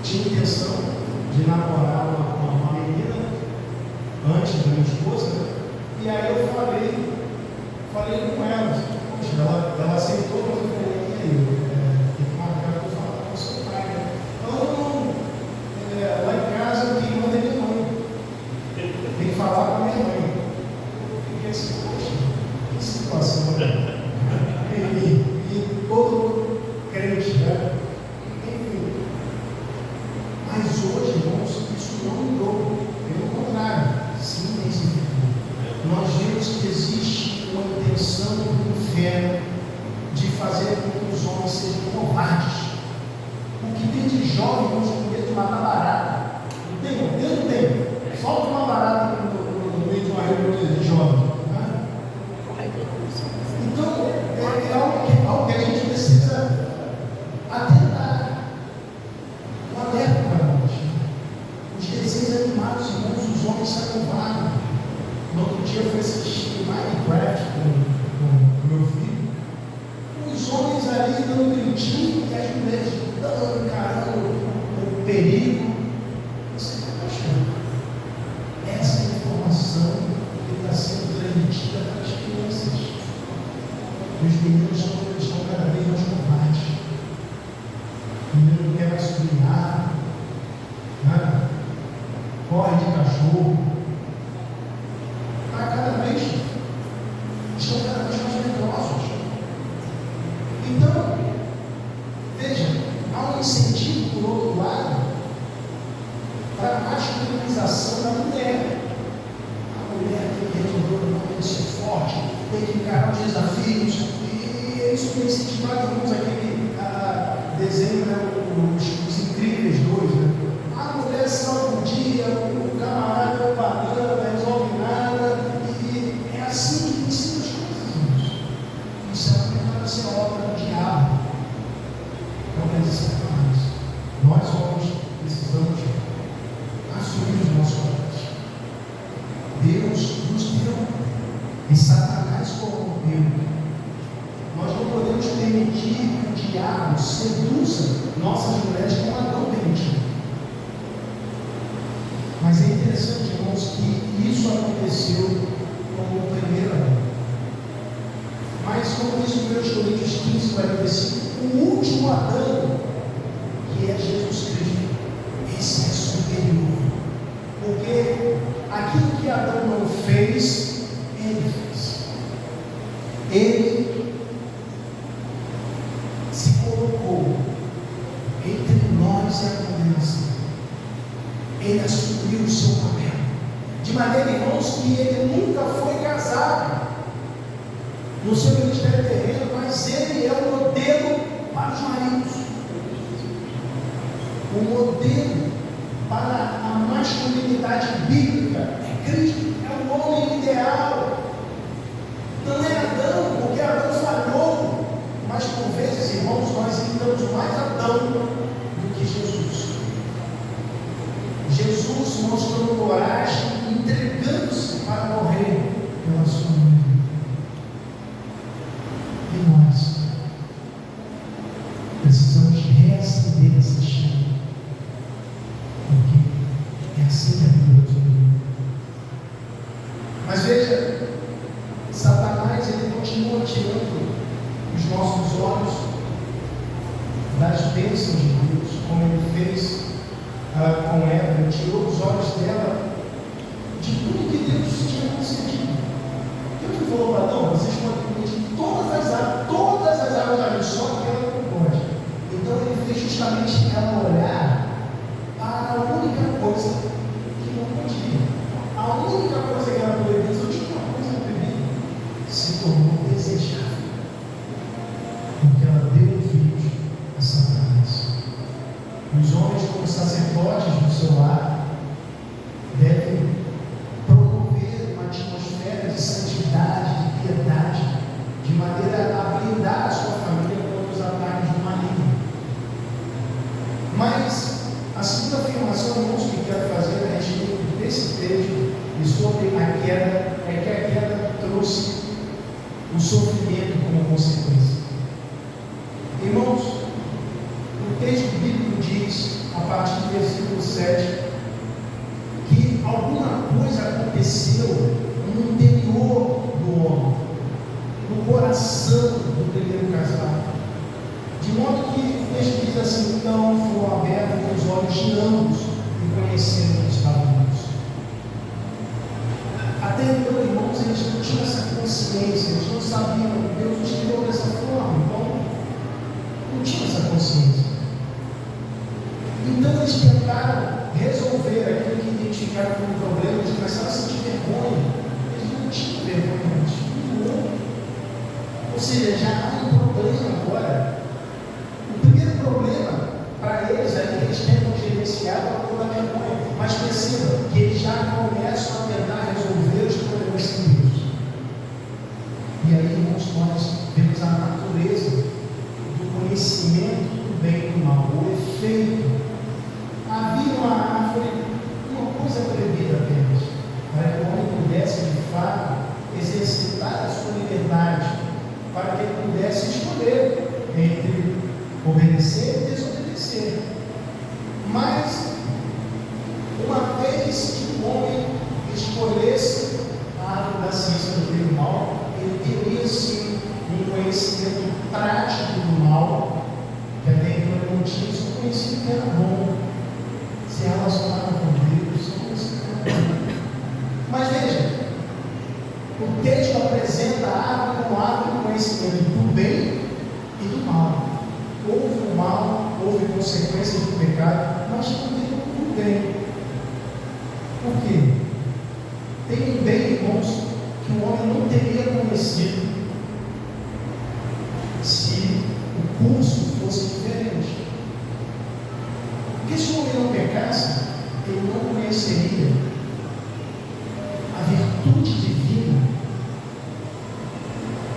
tinha intenção de namorar uma menina antes da minha esposa, né? E aí eu falei com ela, poxa, ela aceitou, mas eu falei, e aí, tem que marcar para falar com o seu pai, né? Não, lá em casa quem manda é minha mãe, tem que falar com a minha mãe. Eu fiquei assim, poxa, que situação, né? E todo crente, né? Enfim. Mas hoje, irmãos, isso não mudou. Pelo contrário, se intensificou. Nós vemos que existe de fazer com que os homens sejam covardes. O que tem de jovem com medo de matar barata? Não tem? Eu não tenho. Solta uma barata no meio de uma reunião de jovens. Então, é algo que a gente precisa atentar. Um alerta para nós. Os desenhos animados, irmãos, os homens se acovardaram. No outro dia eu fui assistir Minecraft com meu filho. Os homens ali dando gritinho e as mulheres dando, encarando o perigo. Você está achando? Essa é a informação que está sendo transmitida para as crianças. Os meninos estão cada vez mais covardes. O menino não quer mais subir nada, nada. Corre de cachorro. Estão cada vez mais medrosos. Então, veja, há um incentivo, por outro lado, para a masculinização da mulher. A mulher tem que resolver, não tem que ser forte, tem que encarar os desafios. E isso foi incentivado, alguns aquele desenho, né, os Incríveis 2, né? A mulher salva um dia, o camarada é banana, não resolve nada, e é assim que ensina as coisas. Isso é para ser obra do diabo. Não quer dizer mais. Nós homens precisamos assumir os nossos papéis. Deus nos deu e Satanás corrompeu. Nós não podemos permitir que o diabo seduza nossas mulheres como Adão permitiu. Mas é interessante, irmãos, que isso aconteceu com o primeiro Adão. Mas, como diz o 1 Coríntios 15, 45, o último Adão, que é Jesus Cristo, esse é superior. Porque aquilo que Adão não fez, ele fez. Ele se colocou entre nós e a condenação. Ele assumiu o seu papel. De maneira, irmãos, que ele nunca foi casado no seu ministério terreno, mas ele é o modelo para os maridos. O modelo para a masculinidade bíblica é Cristo, é o homem ideal. Não é Adão, porque Adão falhou, mas por vezes, irmãos, nós imitamos mais Adão do que Jesus. Jesus mostrou coragem, entregando-se para morrer pela sua vida. E nós precisamos reacender essa chama, porque é assim que a vida do mundo. Mas veja, Satanás, ele continua tirando os nossos olhos das bênçãos de Deus, como ele fez com Eva. Ele tirou os olhos dela de tudo que Deus tinha concedido. Deus falou para Adão: vocês podem comer de todas as árvores da vida, só que ela não pode. Então ele fez justamente ela olhar para a única coisa que não podia. A única coisa que ela poderia dizer: eu tinha uma coisa proibida, se tornou desejável, porque ela deu ouvidos a Satanás. Os homens, como sacerdotes do seu lar, devem promover uma atmosfera de santidade, de piedade, de maneira a blindar a sua família contra os ataques do maligno. Mas a segunda afirmação, irmãos, que quero fazer a respeito desse texto e sobre a queda é que a queda trouxe o sofrimento como consequência. Irmãos, o texto bíblico diz, a partir do versículo 7, que alguma coisa aconteceu no interior do homem, no coração do primeiro casal, de modo que o texto diz assim: então foram abertos os olhos de ambos e conheceram que estavam nus. Até então, irmãos, eles não tinham essa consciência, eles não sabiam que Deus os criou dessa forma. Ou seja, já há um problema agora. O primeiro problema para eles é que eles tentam gerenciar o problema da vergonha. Mas perceba que eles já começam a tentar resolver os problemas sem Deus. E aí, irmãos, nós vemos a natureza do conhecimento do bem e do mal, o efeito. Havia uma árvore, uma coisa proibida apenas, para que o homem pudesse, de fato, exercitar a sua liberdade, para que ele pudesse escolher entre obedecer e desobedecer. Mas, uma vez que o homem escolhesse a árvore da ciência do bem e do mal, ele teria sim um conhecimento prático do mal, que até então ele não tinha, só conhecia que era bom, se relacionava com Deus, só conhecia que era bom. Mas veja, o texto apresenta a árvore como árvore do conhecimento do bem e do mal. Houve o mal, houve consequências do pecado, mas também o bem. Por quê? Tem um bem, irmãos, que o homem não teria conhecido se o curso fosse diferente. Porque se o homem não pecasse, ele não conheceria a virtude divina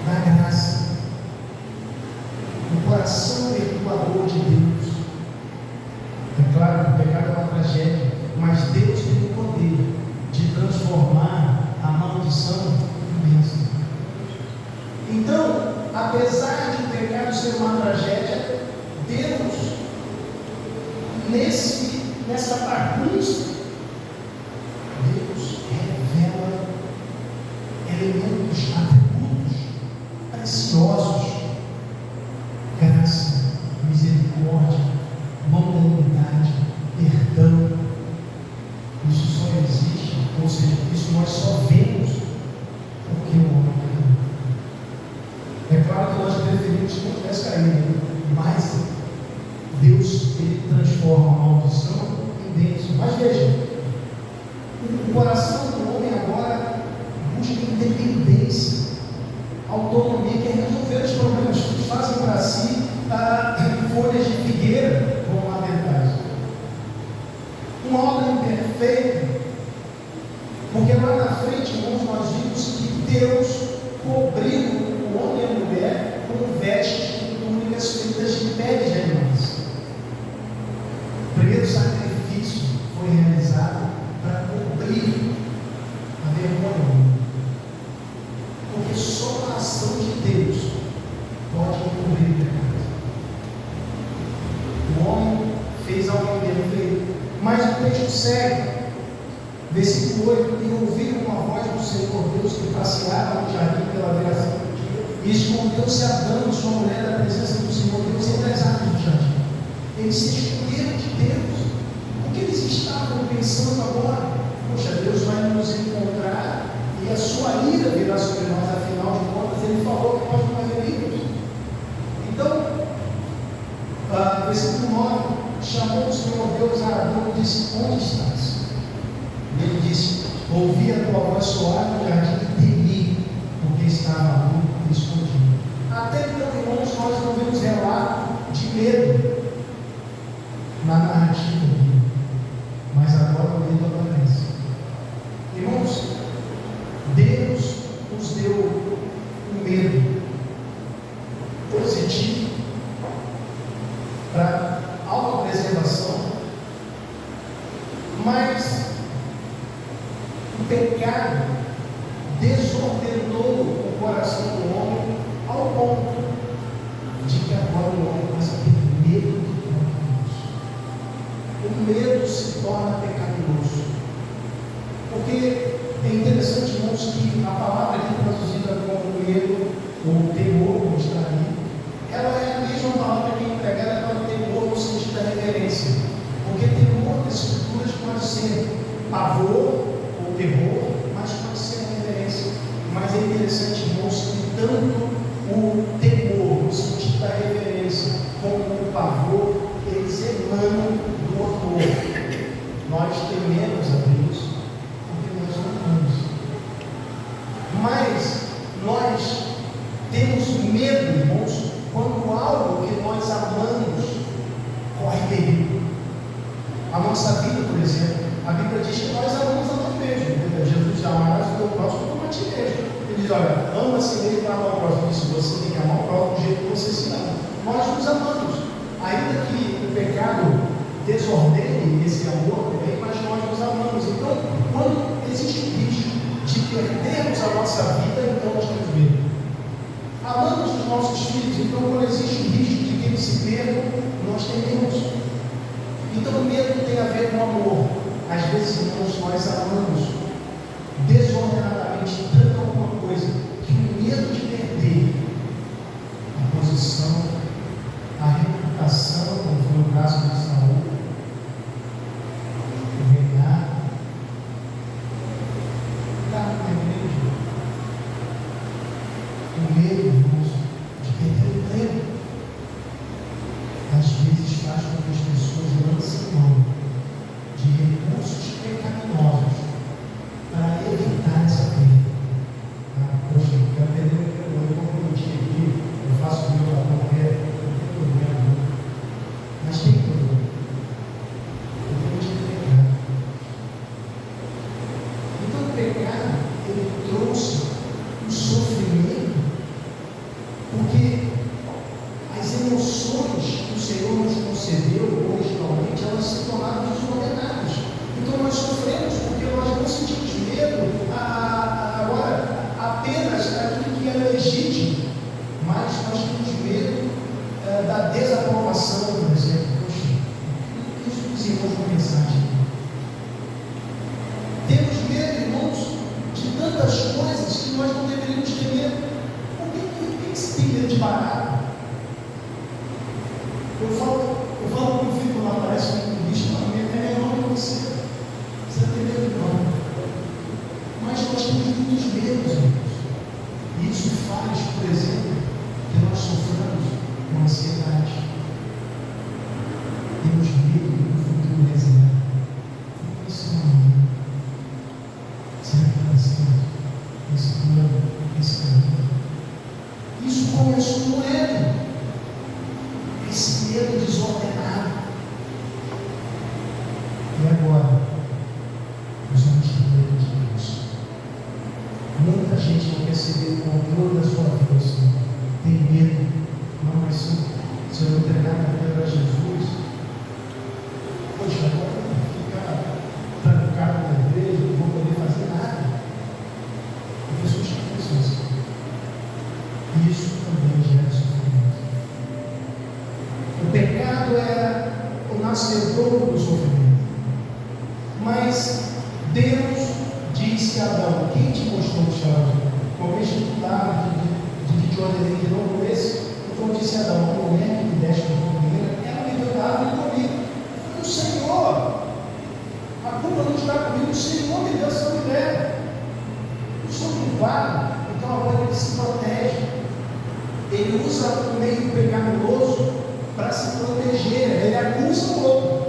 da graça, o coração perdoador de Deus. É claro que o pecado é uma tragédia, mas Deus tem o poder de transformar a maldição em bênção. Então, apesar de o pecado ser uma tragédia, Deus, nessa bagunça, Deus revela elementos, atributos preciosos: graça, misericórdia, longanimidade, perdão. Isso só existe, ou seja, isso nós só vemos porque o homem caiu. É claro que nós preferimos que não tivesse caído, mas Deus, ele transforma a maldição em bênção. Mas veja, o coração do homem agora busca independência, autonomia, quer resolver os problemas. Eles fazem para si folhas de figueira como aventais. Uma obra imperfeita, porque lá na frente, irmãos, nós vimos que Deus cobriu o homem e a mulher com vestes e túnicas feitas de peles de animais. O primeiro sacrifício foi realizado para cobrir a vergonha, porque só a ação de Deus pode encobrir o pecado. O homem fez algo imperfeito, mas o texto segue, versículo 8: e ouviram uma voz do Senhor Deus que passeava no jardim pela viração do dia, e escondeu-se Adão, sua mulher, da presença do Senhor Deus entre as árvores do jardim. Eles se esconderam de Deus, porque eles estavam pensando agora: poxa, Deus vai nos encontrar e a sua ira virá sobre nós, afinal de contas, ele falou que nós não haveríamos. Então, versículo 9: chamou o Senhor Deus a Adão e disse: onde estás? E ele disse: ouvi a tua voz soar no jardim e temi, porque estava nu e escondido. Até então, irmãos, nós não vemos relato de medo na narrativa bíblica, mas agora o medo aparece. Irmãos, Deus nos deu um medo positivo para autopreservação, mas o pecado desordenou o coração do homem ao ponto de que agora o homem começa a ter medo do próprio Deus. O medo se torna pecaminoso. Porque é interessante, irmãos, que a palavra aqui traduzida como medo ou temor, como está ali, ela é a mesma palavra que é empregada para o temor no sentido da reverência. Porque temor nas escrituras pode ser pavor ou terror, mas pode ser reverência. Mas é interessante, irmãos, que tanto o temor no sentido da reverência como o pavor, eles emanam do amor. Nós tememos a Deus porque nós amamos. Mas nós temos medo nossa vida, por exemplo, a Bíblia diz que nós amamos a nós mesmos. Jesus diz: amarás o teu próximo como a ti mesmo. Ele diz: olha, ama a si mesmo e ama ao próximo. Ele diz: você tem que amar o próximo do jeito que você se ama. Nós nos amamos. Ainda que o pecado desordene esse amor também, mas nós nos amamos. Então, quando existe o risco de perdermos a nossa vida, então nós temos medo. Amamos os nossos filhos, então quando existe o risco de que eles se percam, nós tememos. Então o medo tem a ver com amor. Às vezes, irmãos, nós amamos desordenadamente tanto alguma coisa que o medo de perder a posição, a reputação, como foi o caso de Saul, o reinado, está na igreja. O medo, irmãos, de perder o emprego, às vezes faz com que as pessoas lancem mão de recursos pecaminosos para evitar essa perda. Poxa, eu quero perder o emprego, eu vou permitir aqui, eu faço o meu papel, não tem problema não. Mas tem problema. Eu vou te pegar. Então o pecado, ele trouxe o sofrimento, porque as emoções que o Senhor nos concedeu originalmente, elas se tornaram desordenadas. Então nós sofremos porque nós não sentimos medo agora apenas daquilo que é legítimo, mas nós temos medo da desaprovação, por exemplo. Poxa, isso que os irmãos vão pensar aqui. Temos medo, irmãos, de tantas coisas que nós não deveríamos ter medo. Por que se tem medo de barato? Eu falo com o filho quando aparece um bicho, é menor que você. Você não tem medo não. Mas nós temos muitos medos, irmãos. E isso faz, por exemplo, que nós soframos com ansiedade. Temos medo do futuro reserva. Isso não é. Será que vai ser esse plano, esse caminho? Isso começou no Éden. Esse medo desordenado. E agora, nós vamos ter medo de Deus. Muita gente não quer ceder o controle da sua vida, Senhor. Tem medo. Não, mas se eu entregar a vida para Jesus, poxa, agora eu vou ficar trancado na igreja, não vou poder fazer nada. A pessoa já pensou assim. Isso também gera sofrimento. O pecado é o nascedor do sofrimento. Mas Deus disse a Adão: quem te mostrou o chão? Como a gente estudava de que ordenei de novo esse, então disse a Adão: a mulher que me deste com comida, ela me deu da árvore e comi. Foi o Senhor. A culpa não está comigo, o Senhor me deu essa mulher. Eu sou culpado, então agora ele se protege. Ele usa o meio pecaminoso para se proteger, ele acusa o outro.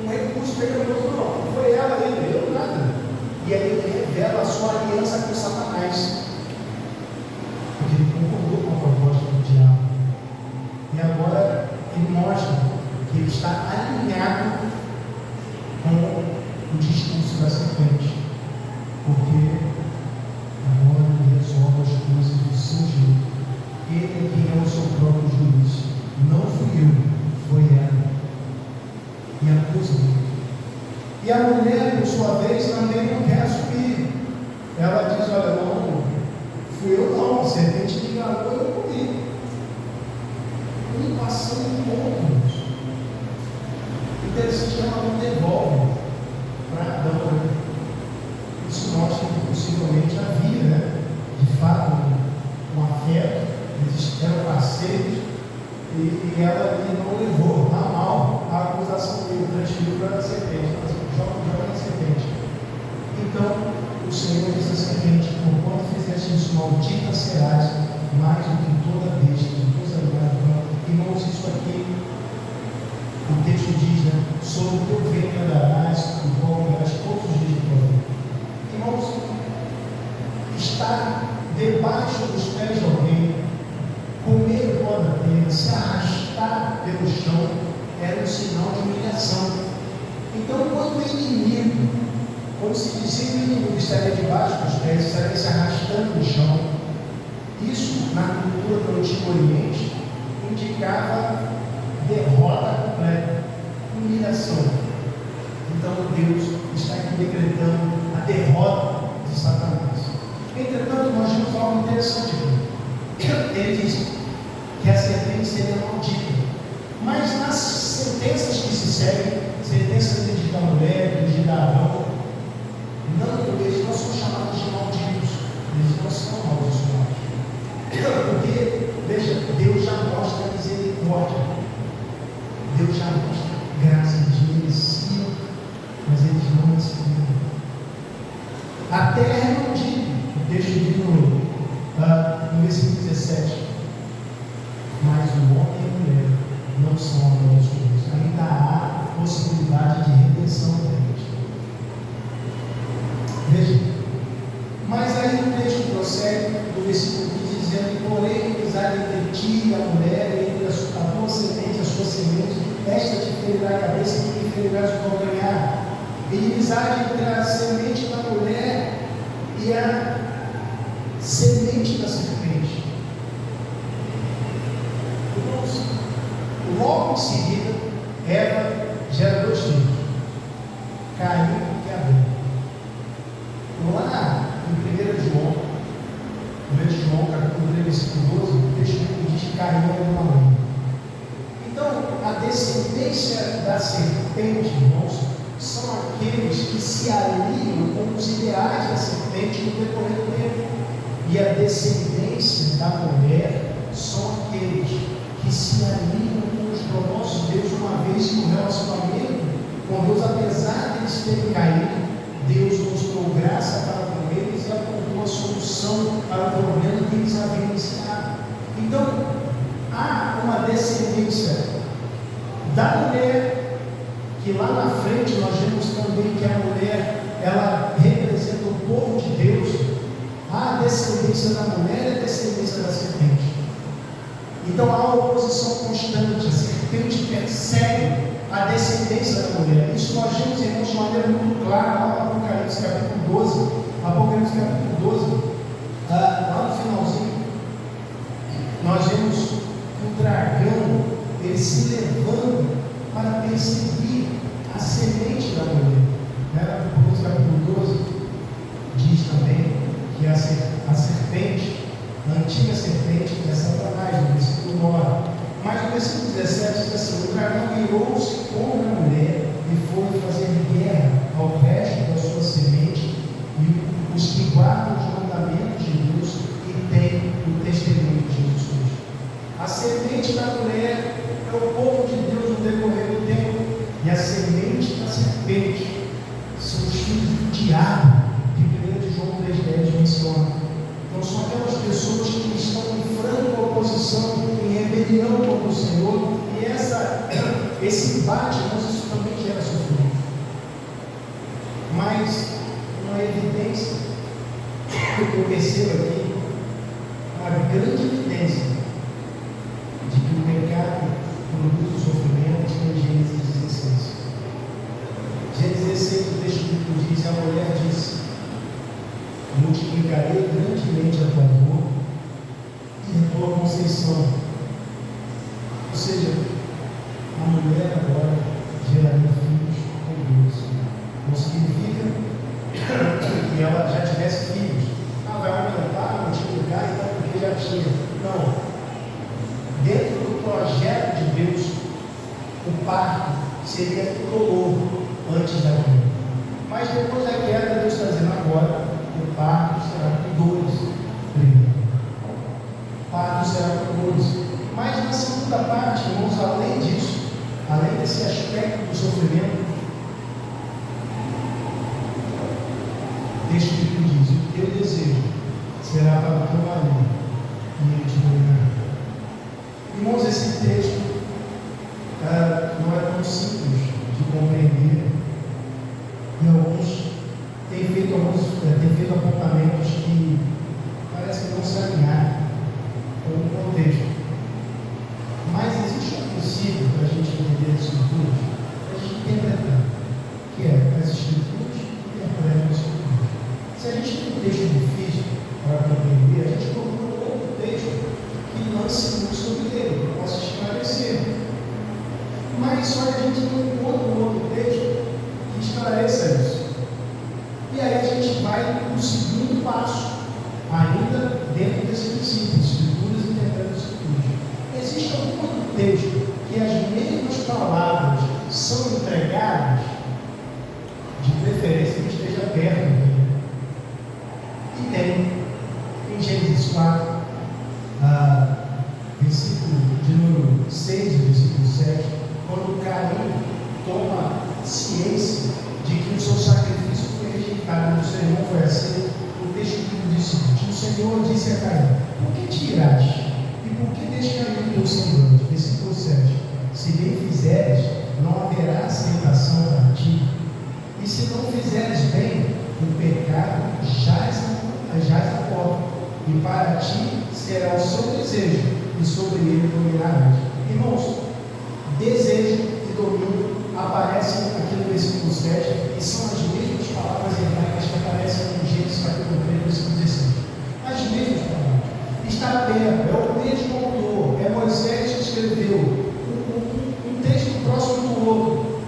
Um recurso pecaminoso, não foi ela, ele deu nada. E aí ele revela a sua aliança com Satanás, porque ele concordou com a proposta do diabo. E agora ele mostra que ele está alinhado com o discurso da serpente, porque agora ele resolve as coisas do seu jeito. Ele é quem é o seu próprio juiz. Não fui eu, foi ela. E acusa-me. E a mulher, por sua vez, também não quer assumir. Ela diz: olha, não, fui eu não, a serpente me enganou e eu comi. Passando de pontos. Interessante que ela não devolve para Adão. Isso mostra que possivelmente havia, de fato, um afeto, eles eram parceiros, e ela não levou a mal a acusação dele, transferiu para a serpente, joga na serpente. Então, o Senhor disse à serpente: porquanto fizeste isso, maldita serás, mais do que toda besta, de todos os animais do campo. Irmãos, isso aqui, o texto diz, sobre o teu ventre andarás, o qual andarás todos os dias de tua vida. Irmãos, estar debaixo dos pés de alguém, comer pó da terra, se arrastar pelo chão, era um sinal de humilhação. Então, quando o inimigo, quando se dizia que o inimigo estaria debaixo dos pés, estaria se arrastando no chão, isso, na cultura do Antigo Oriente, indicava derrota completa, humilhação. Então, Deus está aqui decretando a derrota de Satanás. Entretanto, nós vimos algo interessante aqui. Ele diz que a serpente seria maldita. Mas nas sentenças que se seguem, sentenças de da mulher, de Arão, eles não são chamados de malditos. Eles não são maldiçoados. Porque, veja, Deus já mostra misericórdia. Deus já mostra graça, eles mereciam, mas eles não receberam. A terra é maldita. O texto diz no versículo 17. Mas o homem e a mulher não são amaldiçoados. Ainda há possibilidade de redenção para eles. Veja. Mas aí o texto prossegue do versículo 15, dizendo: porém, amizade entre ti e a mulher, entre a tua semente e a sua semente, esta te ferirá a cabeça e te ferirás o calcanhar. Inimizade entre a semente da mulher e a semente da serpente. Irmãos, logo em seguida, Eva gera dois filhos, Caim e Abel. Lá em 1 João, capítulo 3, versículo 12, o texto diz que Caim era uma mãe. Então, a descendência da serpente, irmãos, são aqueles que se alinham com os ideais da serpente no decorrer do tempo. E a descendência da mulher são aqueles que se alinham com os propósitos de Deus, uma vez no relacionamento com Deus, apesar de eles terem caído, Deus mostrou graça para com eles e apontou a solução para o problema que eles haviam iniciado. Então, há uma descendência da mulher, que lá na frente nós vemos também que a mulher, ela representa o povo de Deus. Há a descendência da mulher e a descendência da serpente. Então há uma oposição constante. A serpente persegue a descendência da mulher. Isso nós vemos, irmãos, de maneira muito clara lá no Apocalipse capítulo 12. Apocalipse capítulo 12, lá no finalzinho, nós vemos que o dragão, ele se levando para perseguir a semente da mulher. Apocalipse capítulo 12 diz também que a serpente, a antiga serpente, é Satanás, no versículo 9. Mas no versículo 17 diz assim: o dragão virou-se contra a mulher e foi fazer guerra ao resto da sua semente e os que guardam os mandamentos de Deus e têm o testemunho de Jesus Cristo. A semente da mulher é o povo de Deus no decorrer do tempo, e a semente da serpente são os filhos do diabo, que 1 João 3,10 menciona. Então são aquelas pessoas que estão em franca oposição, em rebelião contra o Senhor, e esse embate, mas isso também gera sofrimento. Mas uma evidência que eu percebo aqui, uma grande evidência de que o pecado produz o sofrimento, está em Gênesis 16. Gênesis 16, o texto bíblico diz: a mulher disse: multiplicarei grandemente a tua dor e a tua conceição. Ou seja, a mulher agora geraria filhos com Deus. Não significa que ela já tivesse filhos. Vai aumentar, multiplicar e tal, porque já tinha. Não. Dentro do projeto de Deus, o parto seria dolor antes da queda. Mas depois da queda, Deus está dizendo agora: o parto será com dores primeiro. O parto será com dores. Mas na segunda parte, irmãos, além disso, além desse aspecto do sofrimento, o texto que diz: o teu desejo será para o teu marido e ele te dominará. Irmãos, esse texto não é tão simples de compreender, e alguns têm feito apontamentos que parece que não se alinharam com o contexto. Mas existe um princípio para a gente entender as escrituras, para a gente interpretar. Caim toma ciência de que o seu sacrifício foi rejeitado, o seu irmão foi aceito, o texto diz o seguinte: o Senhor disse a Caim: por que te irás? E por que descair o teu semblante? Versículo 7: se bem fizeres, não haverá aceitação para ti, e se não fizeres bem, o pecado jaz a porta, e para ti será o seu desejo, e sobre ele dominarás. Irmãos, desejo e domínio aparecem aqui no versículo 7 e são as mesmas palavras hebraicas que aparecem em Gênesis capítulo 3, versículo 16. As mesmas palavras. Está perto, é o mesmo autor, é Moisés que escreveu, um texto próximo do outro.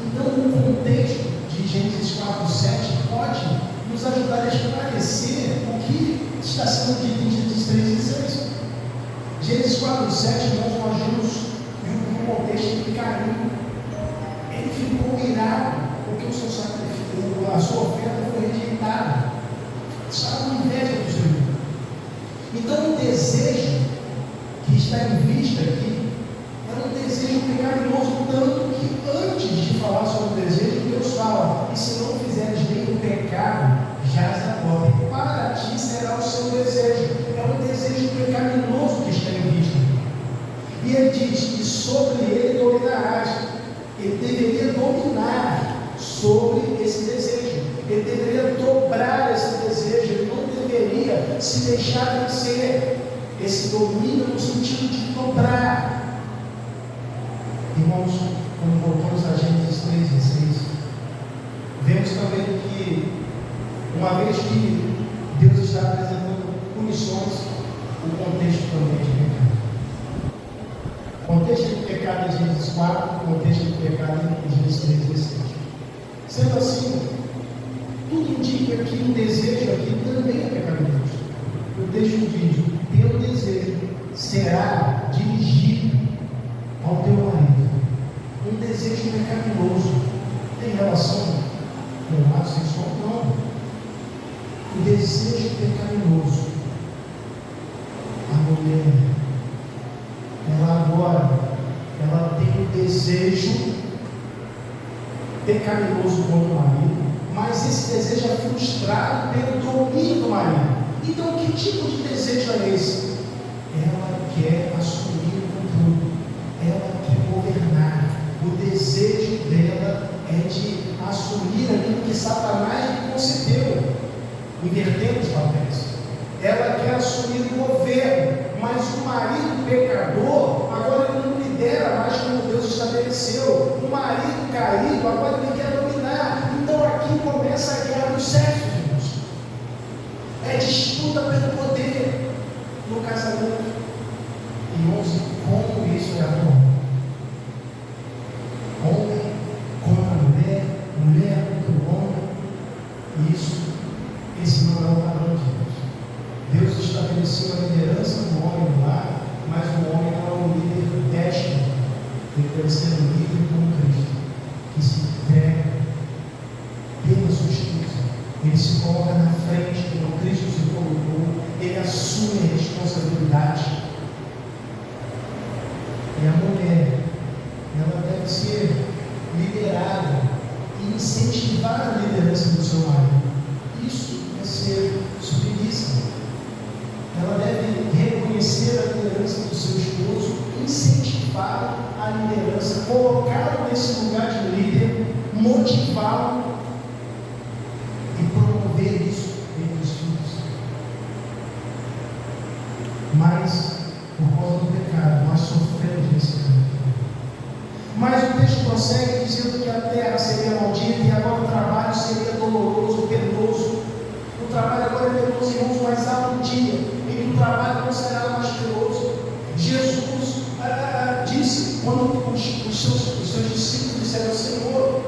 Então, o contexto de Gênesis 4, 7 pode nos ajudar a esclarecer o que está sendo dito em Gênesis 3 e 6. Gênesis 4, 7, irmãos, nós vimos um contexto de Caim. Ele ficou irado porque o seu sacrifício, a sua oferta foi rejeitada. Estava com inveja do seu irmão. Então, o desejo que está em vista aqui era um desejo pecaminoso, tanto que antes de falar sobre o desejo, Deus fala: e se não fizeres bem, o pecado jaz a porta, e para ti será o seu desejo. É um desejo pecaminoso que está em vista. E ele diz: e sobre ele dominarás. Ele deveria dominar sobre esse desejo. Ele deveria dobrar esse desejo. Ele não deveria se deixar vencer. Esse domínio no sentido de dobrar. Irmãos, quando voltamos a Gênesis 3 e 6, vemos também que, uma vez que Deus está apresentando punições, o contexto também é de pecado. O contexto de pecado em Gênesis 4, o contexto de pecado em Gênesis 3 e 16. Sendo assim, tudo indica que o desejo aqui também é pecaminoso. O texto diz: o teu desejo será dirigido ao teu marido. Um desejo pecaminoso tem relação com o ato sexual? Não. O desejo pecaminoso. A mulher, ela agora, ela tem um desejo pecaminoso contra o marido, mas esse desejo é frustrado pelo domínio do marido. Então, que tipo de desejo é esse? Ela quer assumir o controle, ela quer governar. O desejo dela é de assumir aquilo que Satanás lhe concedeu, invertendo os papéis. Ela quer assumir o governo, mas o marido pecador agora ele não lidera mais como Deus estabeleceu. O marido caído agora ele quer dominar. Então aqui começa a guerra dos sexos, irmãos. É disputa pelo poder no casamento. Irmãos, como isso é atual? Homem contra mulher, mulher contra o homem. Esse não é o padrão de Deus. Deus estabeleceu a liderança do homem no lar, mas o homem não é um líder déspota. Ele deve ser um líder como Cristo, que se entrega pela sua esposa. Ele se coloca na frente, como Cristo se colocou. Ele assume a responsabilidade. E a mulher, ela deve ser liderada e incentivar a liderança do seu marido. Isso é ser submissa. Ela deve reconhecer a liderança do seu esposo, incentivar a liderança, colocá-lo nesse lugar de líder, motivá-lo e promover isso entre os filhos. Mas, por causa do pecado, nós sofremos nesse campo. Mas o texto prossegue dizendo que a terra seria maldita e agora o trabalho seria doloroso, penoso. O trabalho agora é penoso, irmãos, mas há um dia em que o trabalho não será mais penoso. Jesus disse, quando os seus discípulos disseram: Senhor,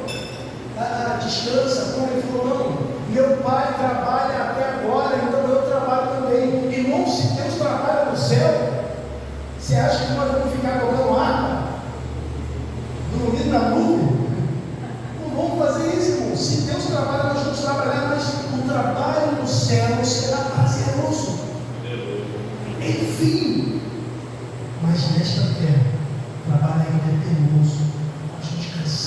descansa, como ele falou: não, meu Pai trabalha até agora, então eu trabalho também. Irmão, se Deus trabalha no céu, você acha que nós vamos ficar tocando arma? Dormindo na nuvem? Não vamos fazer isso, irmão. Se Deus trabalha, nós vamos trabalhar, mas o trabalho no céu será prazeroso. Enfim, mas nesta terra, o trabalho ainda é penoso,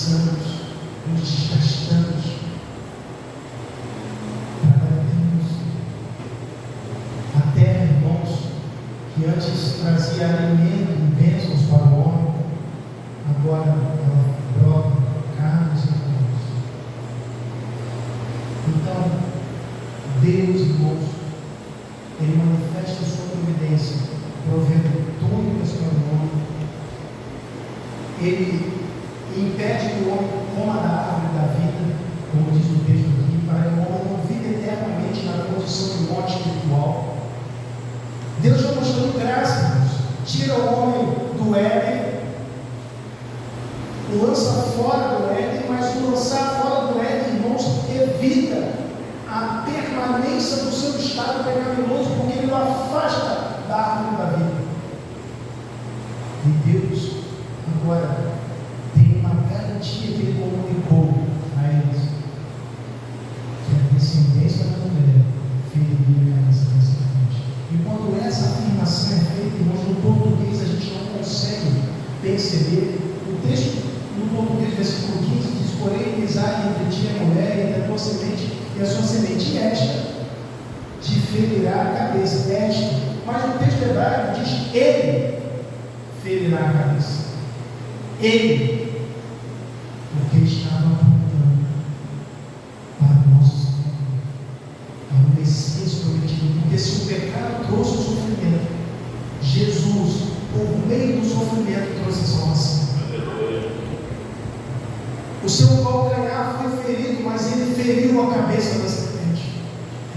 cansamos, nos desgastamos para dar a Deus. A terra, irmãos, que antes trazia alimento e bênçãos para o homem, agora ela brota carnes e flores. Então, Deus, irmãos, Ele manifesta a sua providência, provendo túnicas para o homem. Ele impede que o homem coma da árvore da vida, como diz o texto aqui, para que o homem não viva eternamente na condição de morte espiritual. Deus vai mostrando graça, irmãos. Tira o homem do Éden, o lança fora do Éden, mas o lançar fora do Éden, irmãos, evita a permanência do seu estado pecaminoso, porque ele o afasta da árvore da vida. E Deus agora tem uma garantia que Ele comunicou a eles, que a descendência da mulher feriria a cabeça da serpente. E quando essa afirmação é feita, irmãos, no português a gente não consegue perceber. O texto no português, versículo 15, diz: porém, inimizade entre ti e a mulher, e entre a tua semente e a sua semente, esta te ferirá a cabeça. Esta. Mas no texto hebraico diz: ele ferirá a cabeça. Ele, porque estava apontando para o nosso Senhor, para o Messias prometido. Porque se o pecado trouxe o sofrimento, Jesus, por meio do sofrimento, trouxe a salvação. O seu calcanhar foi ferido, mas ele feriu a cabeça da serpente.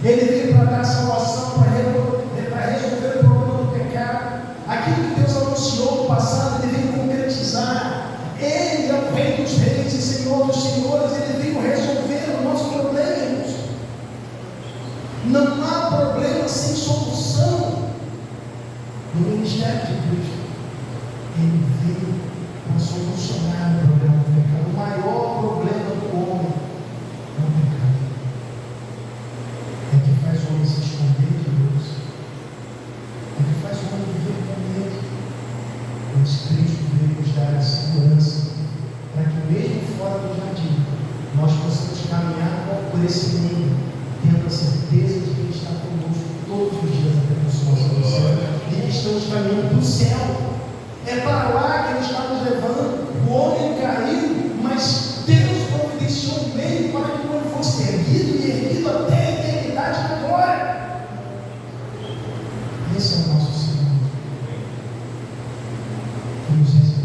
Ele veio para dar salvação, para resolver o problema do pecado. Aquilo que Deus anunciou no passado, Ele veio concretizar. Ele é o Rei dos Reis e Senhor dos Senhores. Ele veio resolver o nosso problema, irmãos. Não há problema sem solução no ministério de Cristo. Ele veio para solucionar o problema do pecado. O maior problema do homem é o pecado. É que faz o homem se esconder de Deus. É que faz o homem viver com medo. Mas Cristo veio nos dar a segurança para que mesmo fora do jardim nós possamos caminhar por esse mundo, tendo a certeza de que Ele está conosco todos os dias até a consumação do céu e que estamos caminhando para o céu. É para lá que Ele está nos levando. O homem caiu, mas Deus providenciou um meio para que o homem fosse erguido e erguido até a eternidade da glória. Esse é o nosso Senhor, que nos recebeu.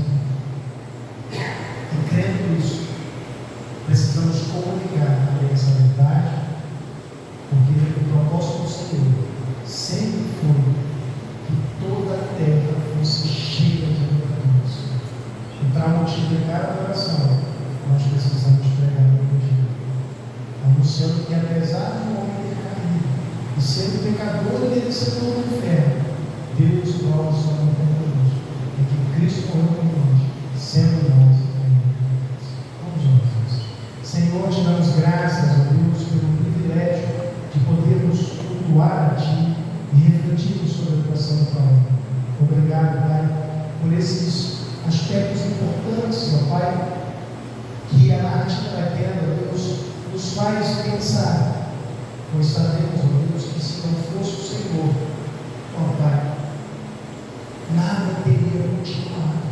E crendo nisso, precisamos comunicar também essa verdade, porque o propósito do Senhor sempre foi que toda a terra fosse cheia de pecadores. E para multiplicar a adoração, nós precisamos pregar o Evangelho, anunciando que apesar do homem ter caído e sendo pecador e merecedor do inferno, Deus prova sua mão conosco, e que Cristo morreu por nós, sendo nós ainda pecadores. Vamos orar. Senhor, te damos graças, ó Deus, pelo privilégio de podermos cultuar a Ti e refletirmos sobre a educação do Pai. Obrigado, Pai, por esses aspectos importantes, ó Pai, que a narrativa da queda, Deus, nos faz pensar, pois sabemos, ó Deus, que se não fosse o Senhor, ó Pai, nada teria continuado.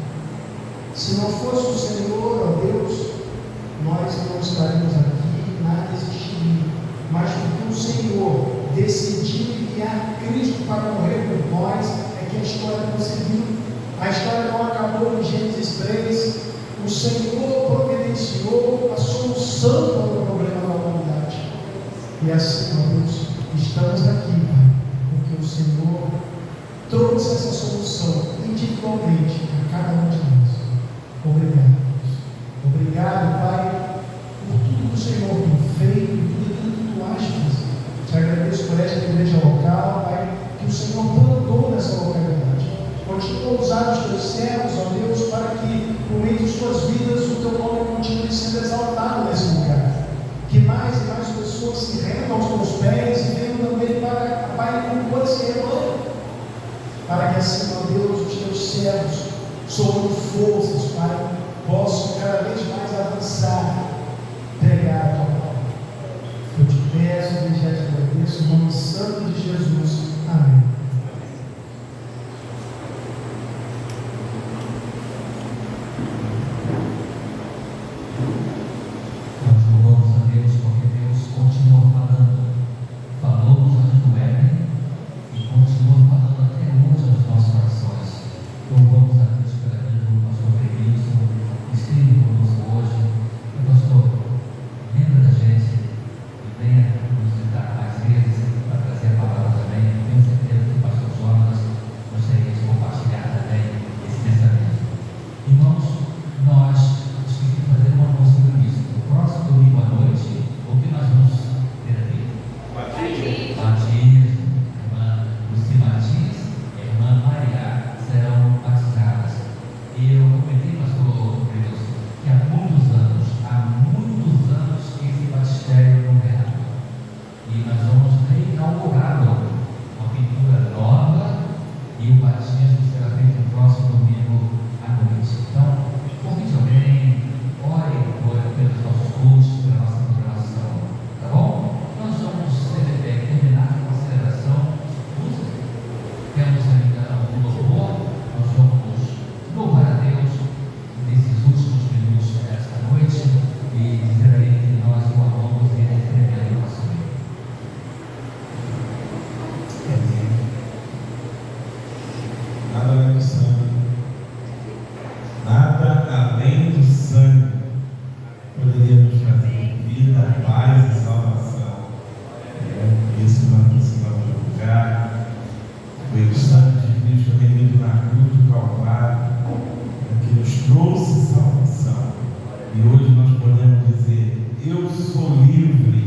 Se não fosse o Senhor, ó Deus, nós não estaríamos aqui, nada existiria. Mas porque o Senhor decidiu enviar Cristo para morrer por nós, é que a história prosseguiu. A história não acabou em Gênesis 3. O Senhor providenciou a solução para o problema da humanidade. E assim, ó Deus, estamos aqui, Pai, porque o Senhor trouxe essa solução individualmente a cada um de nós. Obrigado, Deus. Obrigado, Pai, por tudo que o Senhor tem feito, por tudo que tu has feito. Te agradeço por esta igreja local, Pai, que o Senhor plantou nessa localidade. Continua a usar os teus servos, ó Deus, para que, por meio de suas vidas, o teu nome continue sendo exaltado nesse lugar. Que mais e mais pessoas se rendam aos teus pés e venham também para, Pai, compor esse rebanho. Para que assim, ó Deus, os teus servos somam forças, Pai, posso cada vez mais avançar, pregar a tua palavra. Eu te peço, eu já te agradeço, no nome santo de Jesus. Amém. Nós louvamos a Deus porque Deus continua falando. Falou no Jardim do Éden e continua falando até hoje aos nossos corações. Louvamos a Deus pela vida do pastor Benilson, que esteve conosco hoje. E pastor, lembra da gente e venha nos visitar mais vezes para trazer a palavra também. Tenho certeza que o pastor Jonas gostaria de compartilhar também esse pensamento. Irmãos, nós esqueci de fazer uma anúncio do início. No próximo domingo à noite, o que nós vamos ter aqui? Matias, irmã Luci Matias e a irmã Maria serão batizadas. E eu comentei, pastor Deus, que há muitos anos esse batistério não era. E nós vamos reinaugurar uma pintura nova e o batismo será feito no próximo domingo à noite. Então, convide alguém, ore pelos nossos cursos, pela nossa programação, tá bom? Nós vamos terminar com a celebração. Temos ainda um louvor, nós vamos louvar a Deus nesses últimos minutos desta noite e dizer a Ele que nós o amamos e Ele é o nosso meio. Nada além do sangue. Nada além do sangue poderia nos trazer vida, paz e salvação. Isso nós precisamos divulgar. Foi o sangue de Cristo remido na cruz do Calvário que nos trouxe salvação. E hoje nós podemos dizer: eu sou livre.